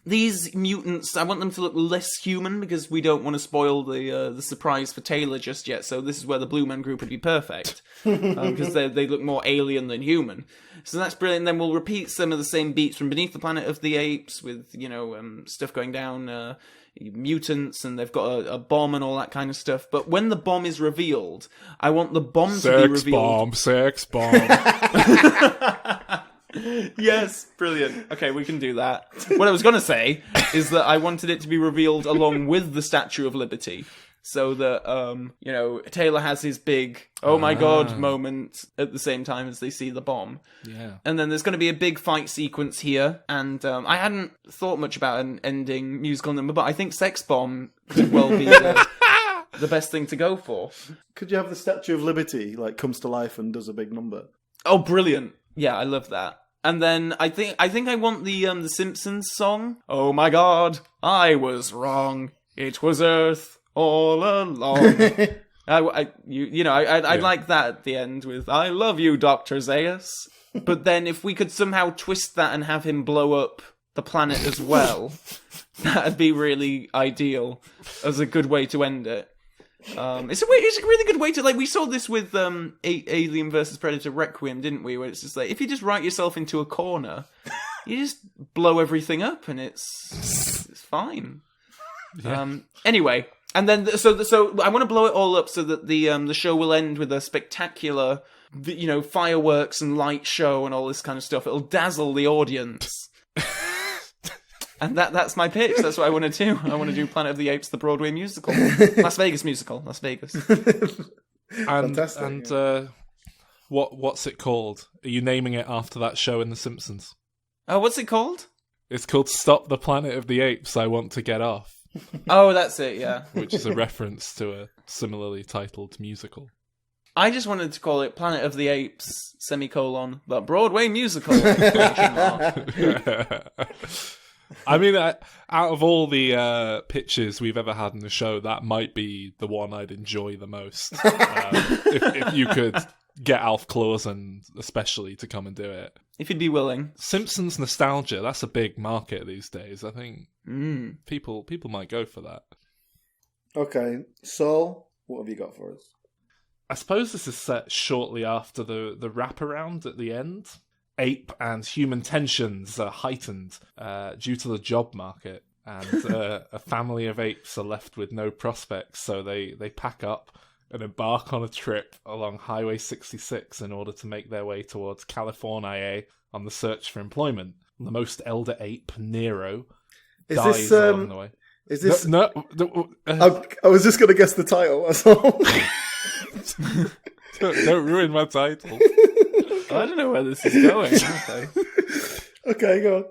These mutants, I want them to look less human because we don't want to spoil the surprise for Taylor just yet. So this is where the Blue Man Group would be perfect because they look more alien than human. So that's brilliant. Then we'll repeat some of the same beats from Beneath the Planet of the Apes with stuff going down. Mutants, and they've got a bomb and all that kind of stuff. But when the bomb is revealed, I want the bomb to be revealed. Sex bomb. Yes, brilliant. Okay, we can do that. What I was going to say is that I wanted it to be revealed along with the Statue of Liberty. So that, Taylor has his big, oh my god moment at the same time as they see the bomb. Yeah. And then there's going to be a big fight sequence here. And I hadn't thought much about an ending musical number, but I think Sex Bomb could well be the best thing to go for. Could you have the Statue of Liberty, comes to life and does a big number? Oh, brilliant. Yeah, I love that. And then I think I want the Simpsons song. Oh my god, I was wrong. It was Earth all along. I'd like that at the end with "I love you, Dr. Zaius." But then if we could somehow twist that and have him blow up the planet as well, that'd be really ideal as a good way to end it. It's a really good way to, we saw this with Alien vs Predator Requiem, didn't we? Where it's just if you just write yourself into a corner, you just blow everything up and it's fine. Yeah. Anyway, and then so I want to blow it all up so that the show will end with a spectacular, fireworks and light show and all this kind of stuff. It'll dazzle the audience. And that's my pitch. That's what I want to do. I want to do Planet of the Apes, the Broadway musical. Las Vegas musical. Las Vegas. And what's it called? Are you naming it after that show in The Simpsons? Oh, what's it called? It's called Stop the Planet of the Apes, I Want to Get Off. Oh, that's it, yeah. Which is a reference to a similarly titled musical. I just wanted to call it Planet of the Apes, the Broadway musical. I mean, out of all the pitches we've ever had in the show, that might be the one I'd enjoy the most. If you could get Alf Clausen, especially, to come and do it. If you'd be willing. Simpsons nostalgia, that's a big market these days. I think people might go for that. Okay, so what have you got for us? I suppose this is set shortly after the wraparound at the end. Ape and human tensions are heightened due to the job market, and a family of apes are left with no prospects, so they pack up and embark on a trip along Highway 66 in order to make their way towards California on the search for employment. The most elder ape, Nero, dies along the way. Is this... No, I was just going to guess the title, that's all. Don't ruin my title. I don't know where this is going. Okay, go on.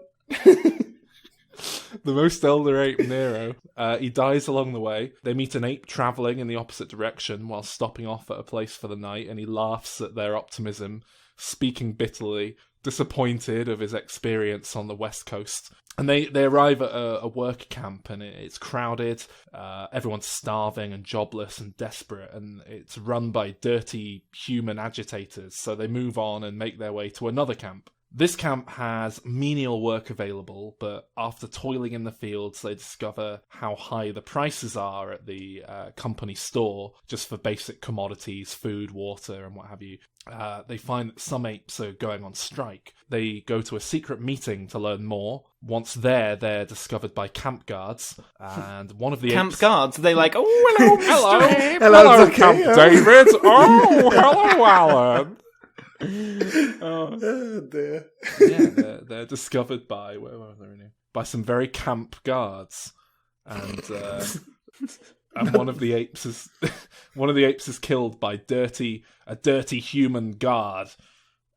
The most elder ape, Nero, he dies along the way. They meet an ape travelling in the opposite direction while stopping off at a place for the night, and he laughs at their optimism, speaking bitterly, disappointed of his experience on the West Coast. And they arrive at a work camp, and it's crowded. Everyone's starving and jobless and desperate, and it's run by dirty human agitators. So they move on and make their way to another camp. This camp has menial work available, but after toiling in the fields, they discover how high the prices are at the company store, just for basic commodities, food, water, and what have you. They find that some apes are going on strike. They go to a secret meeting to learn more. Once there, they're discovered by camp guards, and one of the camp apes... guards? They like, oh, hello, Mr. Ape. Hello, okay. Camp David. Oh, hello, Alan. Oh dear. Yeah, they're discovered by by some very camp guards, and one of the apes is killed by a dirty human guard,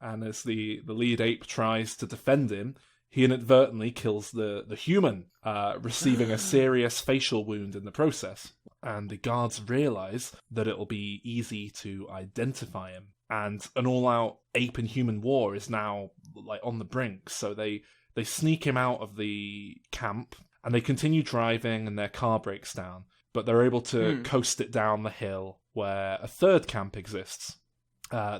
and as the lead ape tries to defend him, he inadvertently kills the human, receiving a serious facial wound in the process. And the guards realise that it'll be easy to identify him. And an all-out ape and human war is now on the brink. So they sneak him out of the camp, and they continue driving, and their car breaks down. But they're able to coast it down the hill where a third camp exists.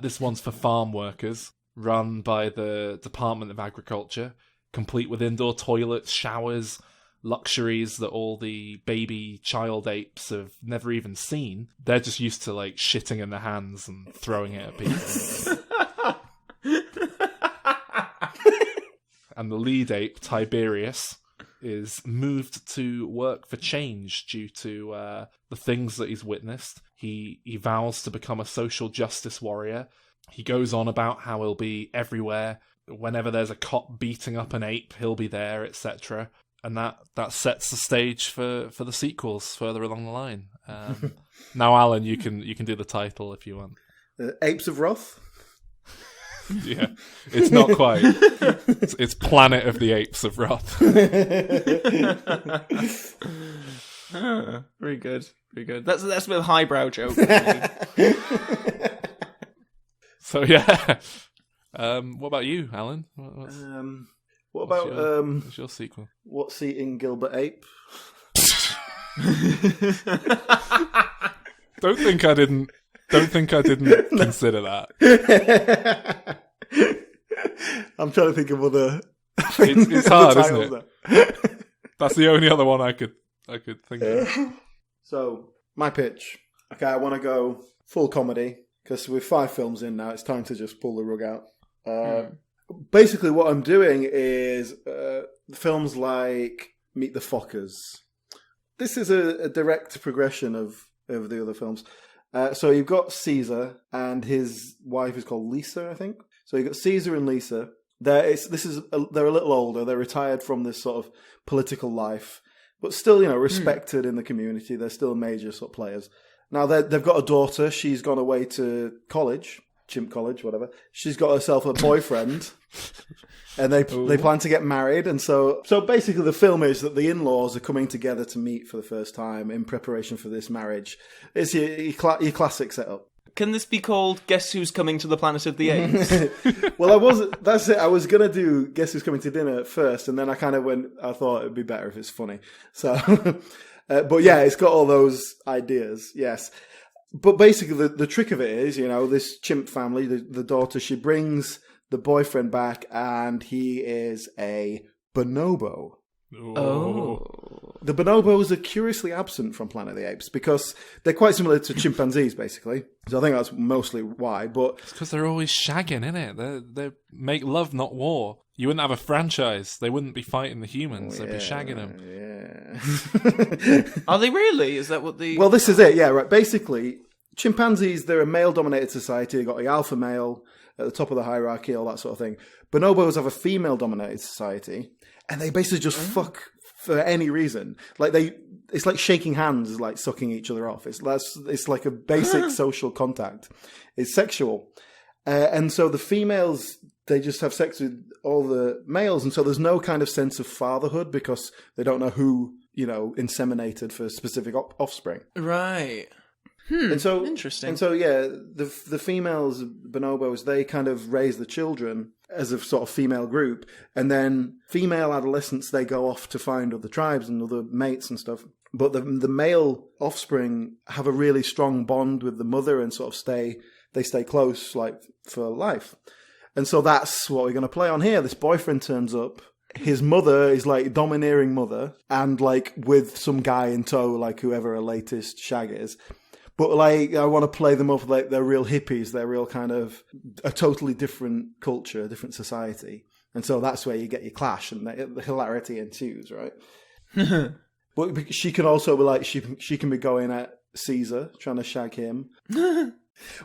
This one's for farm workers, run by the Department of Agriculture, complete with indoor toilets, showers, luxuries that all the baby child apes have never even seen. They're just used to shitting in their hands and throwing it at people. And the lead ape, Tiberius, is moved to work for change due to the things that he's witnessed. He vows to become a social justice warrior, he goes on about how he'll be everywhere. Whenever there's a cop beating up an ape, he'll be there, etc. And that sets the stage for the sequels further along the line. Now, Alan, you can do the title if you want. Apes of Wrath? Yeah, it's not quite. It's Planet of the Apes of Wrath. Very good. Very good. That's a bit of a highbrow joke. So, yeah. What about you, Alan? What about what's your sequel? What's Eating Gilbert Ape? Don't think I didn't consider that. I'm trying to think of other. It's hard, isn't it? That's the only other one I could think of. So my pitch. Okay, I want to go full comedy because with 5 films in now, it's time to just pull the rug out. Basically, what I'm doing is films like Meet the Fockers. This is a direct progression of the other films. So you've got Caesar and his wife is called Lisa, I think. So you've got Caesar and Lisa. They're a little older. They're retired from this sort of political life, but still, respected in the community. They're still major sort of players. Now they've got a daughter. She's gone away to college, chimp college, whatever. She's got herself a boyfriend. And they plan to get married, and so basically the film is that the in-laws are coming together to meet for the first time in preparation for this marriage. It's your classic setup. Can this be called Guess Who's Coming to the Planet of the Apes? Well, that's it. I was going to do Guess Who's Coming to Dinner first, and then I thought it'd be better if it's funny. So, but yeah, it's got all those ideas, yes. But basically the trick of it is, this chimp family, the daughter, she brings the boyfriend back, and he is a bonobo. Oh. The bonobos are curiously absent from Planet of the Apes because they're quite similar to chimpanzees, basically. So I think that's mostly why. But it's because they're always shagging, innit? They make love, not war. You wouldn't have a franchise. They wouldn't be fighting the humans. They'd be shagging them. Yeah. Are they really? Is that what the... Well, this is it. Yeah, right. Basically, chimpanzees, they're a male-dominated society. They've got the alpha male at the top of the hierarchy, all that sort of thing. Bonobos have a female-dominated society, and they basically just fuck for any reason. It's like shaking hands, like sucking each other off. It's like a basic social contact. It's sexual, and so the females, they just have sex with all the males, and so there's no kind of sense of fatherhood because they don't know who inseminated for specific offspring. Right. And so interesting. And so yeah, the females, bonobos, they kind of raise the children as a sort of female group, and then female adolescents, they go off to find other tribes and other mates and stuff. But the male offspring have a really strong bond with the mother and sort of stay close like for life. And so that's what we're going to play on here. This boyfriend turns up. His mother is like a domineering mother, and like with some guy in tow, like whoever her latest shag is. But like, I want to play them up like they're real hippies. They're real kind of a totally different culture, different society. And so that's where you get your clash and the hilarity ensues, right? But she can also be like, she can be going at Caesar, trying to shag him.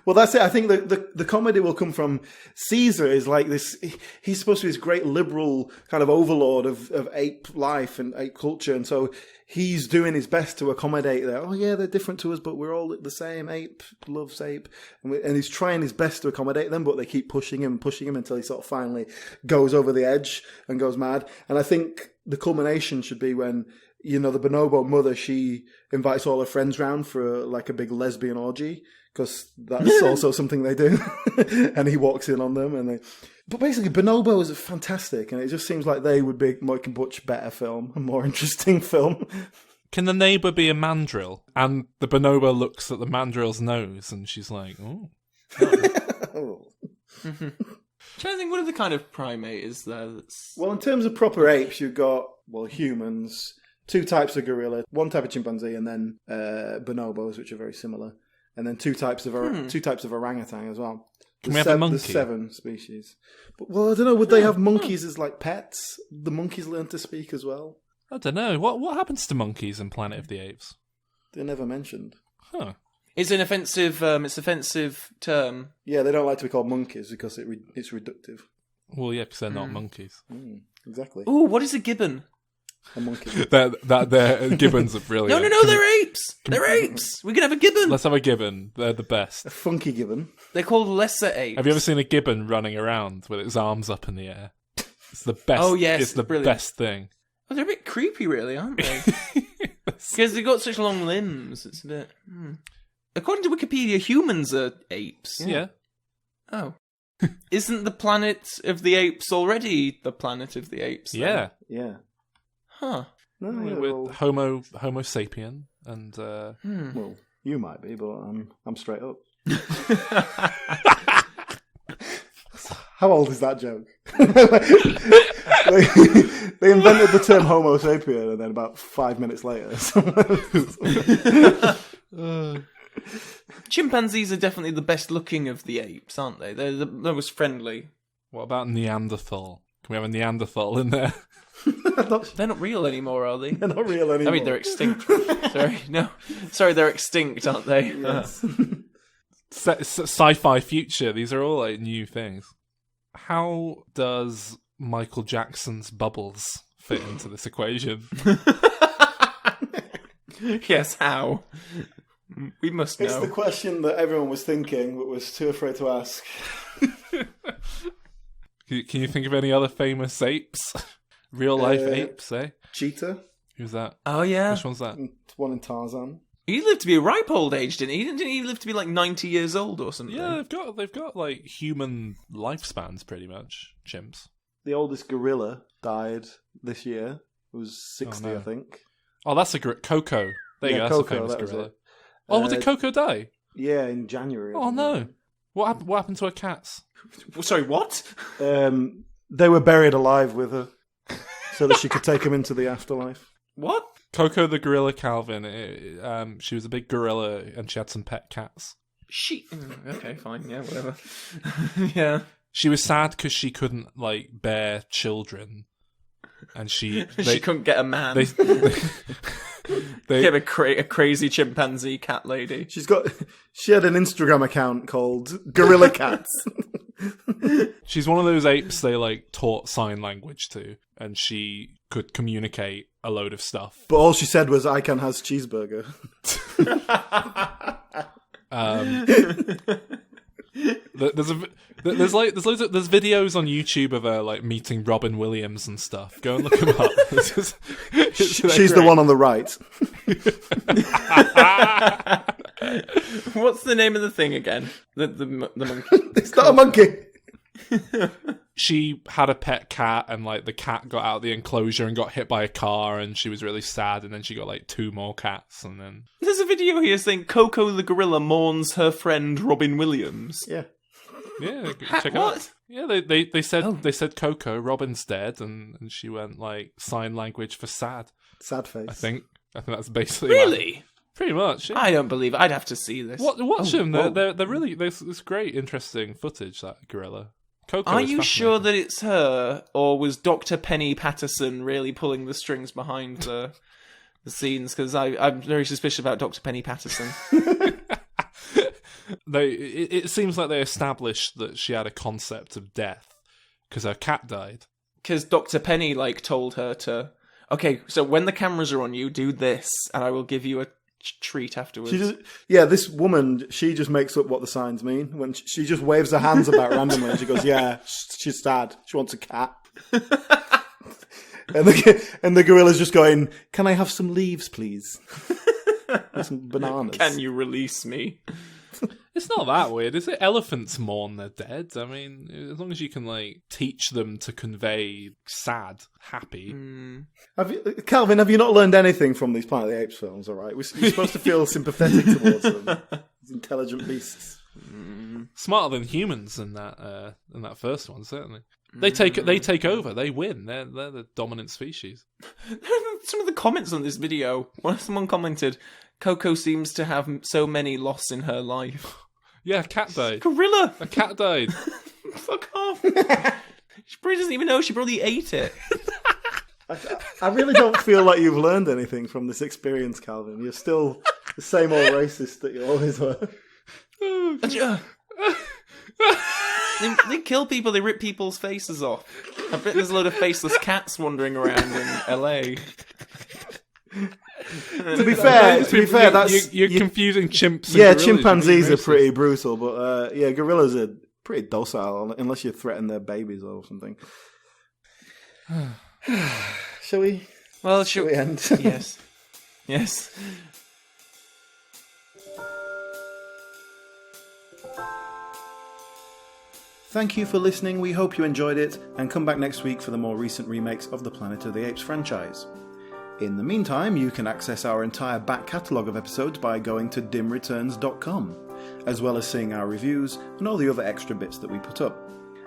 Well, that's it. I think the comedy will come from Caesar is like this. He's supposed to be this great liberal kind of overlord of ape life and ape culture. And so he's doing his best to accommodate that. Oh, yeah, they're different to us, but we're all the same. Ape loves ape. And he's trying his best to accommodate them, but they keep pushing him until he sort of finally goes over the edge and goes mad. And I think the culmination should be when, the bonobo mother, she invites all her friends round for like a big lesbian orgy. Because that's also something they do. And he walks in on them. But basically, bonobos are fantastic. And it just seems like they would make a much better film, a more interesting film. Can the neighbour be a mandrill? And the bonobo looks at the mandrill's nose and she's like, oh. I'm trying to think, what other kind of primate is there that's... Well, in terms of proper apes, you've got, humans, 2 types of gorilla, 1 type of chimpanzee, and then bonobos, which are very similar. And then 2 types of orangutan as well. Can we have a monkey? There's 7 species. But, I don't know. Would they have monkeys as like pets? The monkeys learn to speak as well. I don't know. What happens to monkeys in Planet of the Apes? They're never mentioned. Huh. It's an offensive term. Yeah, they don't like to be called monkeys because it's reductive. Well, yeah, because they're not monkeys. Exactly. Ooh, what is a gibbon? A monkey. They're gibbons are brilliant. No, they're apes. They're apes. We can have a gibbon. Let's have a gibbon. They're the best. A funky gibbon. They're called lesser apes. Have you ever seen a gibbon running around with its arms up in the air? It's the best. Oh, yes, it's the brilliant. best thing. Well, they're a bit creepy, really, aren't they? Because they've got such long limbs. It's a bit... According to Wikipedia, humans are apes. Yeah. Oh. Isn't the planet of the apes already the planet of the apes? Then? Yeah. Yeah. Huh. No, With Homo sapien and. Well, you might be, but I'm straight up. How old is that joke? They invented the term Homo sapien, and then about 5 minutes later. Chimpanzees are definitely the best looking of the apes, aren't they? They're the most friendly. What about Neanderthal? Can we have a Neanderthal in there? They're not real anymore, are they? They're not real anymore. I mean, they're extinct. Sorry, they're extinct, aren't they? Yes. Sci-fi future. These are all like new things. How does Michael Jackson's bubbles fit into this equation? Yes, how? We must know. It's the question that everyone was thinking, but was too afraid to ask. Can you think of any other famous apes? Real life apes, eh? Cheetah. Who's that? Oh, yeah. Which one's that? One in Tarzan. He lived to be a ripe old age, didn't he? Didn't he live to be like 90 years old or something? Yeah, they've got like human lifespans pretty much. Chimps. The oldest gorilla died this year. It was 60, Oh, no. I think. Oh, that's a Coco. There you go. That's Coco, a famous that was gorilla. it. Did Coco die? Yeah, in January. Oh no! What happened to her cats? Sorry, what? They were buried alive with her, so that she could take them into the afterlife. What? Coco the gorilla, Calvin. She was a big gorilla, and she had some pet cats. Okay, fine. Yeah, whatever. Yeah. She was sad because she couldn't like bear children, and she couldn't get a man. They Get a crazy chimpanzee cat lady. She had an Instagram account called Gorilla Cats. She's one of those apes they like taught sign language to, and she could communicate a load of stuff. But all she said was, "Icon has cheeseburger." There's videos on YouTube of her like meeting Robin Williams and stuff. Go and look them up. She's the one on the right. What's the name of the thing again? The monkey. It's not a monkey. She had a pet cat, and like the cat got out of the enclosure and got hit by a car, and she was really sad. And then she got like 2 more cats, and then There's a video here saying Coco the gorilla mourns her friend Robin Williams. Yeah. Check it out. Yeah, they said Coco, Robin's dead, and she went like sign language for sad. Sad face. I think that's basically Really? pretty much. Yeah. I don't believe it. I'd have to see this. Watch them. They're really there's great, interesting footage. That gorilla. Coco. Are is you sure fascinating. that it's her, or was Dr. Penny Patterson really pulling the strings behind the scenes? Because I'm very suspicious about Dr. Penny Patterson. It seems like they established that she had a concept of death because her cat died. Because Dr. Penny told her to, okay, so when the cameras are on you, do this, and I will give you a treat afterwards. This woman, she just makes up what the signs mean. When she just waves her hands about randomly, and she goes, "Yeah, she's sad. She wants a cat." and the gorilla's just going, "Can I have some leaves, please? And some bananas." Can you release me? It's not that weird, is it? Elephants mourn their dead. I mean, as long as you can teach them to convey sad, happy. Calvin, have you not learned anything from these Planet of the Apes films? All right, you're supposed to feel sympathetic towards them. These intelligent beasts, smarter than humans in that first one, certainly. They take over. They win. They're the dominant species. Some of the comments on this video. Someone commented, "Coco seems to have so many loss in her life." Yeah, a cat died. Gorilla. A cat died. Fuck off. She probably doesn't even know. She probably ate it. I really don't feel like you've learned anything from this experience, Calvin. You're still The same old racist that you always were. They kill people, they rip people's faces off. I bet there's a load of faceless cats wandering around in LA. To be fair, that's you're confusing chimps. And yeah, gorillas. chimpanzees are pretty brutal, but gorillas are pretty docile unless you threaten their babies or something. Shall we? Well, Shall we end? Yes. Yes. Thank you for listening, we hope you enjoyed it, and come back next week for the more recent remakes of the Planet of the Apes franchise. In the meantime, you can access our entire back catalogue of episodes by going to dimreturns.com, as well as seeing our reviews and all the other extra bits that we put up.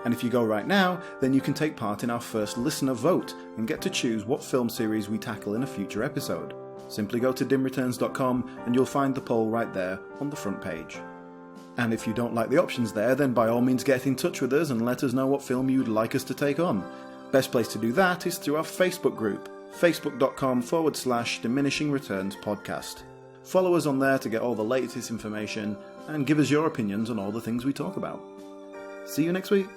And if you go right now, then you can take part in our first listener vote and get to choose what film series we tackle in a future episode. Simply go to dimreturns.com and you'll find the poll right there on the front page. And if you don't like the options there, then by all means get in touch with us and let us know what film you'd like us to take on. Best place to do that is through our Facebook group, facebook.com/Diminishing Returns Podcast. Follow us on there to get all the latest information and give us your opinions on all the things we talk about. See you next week.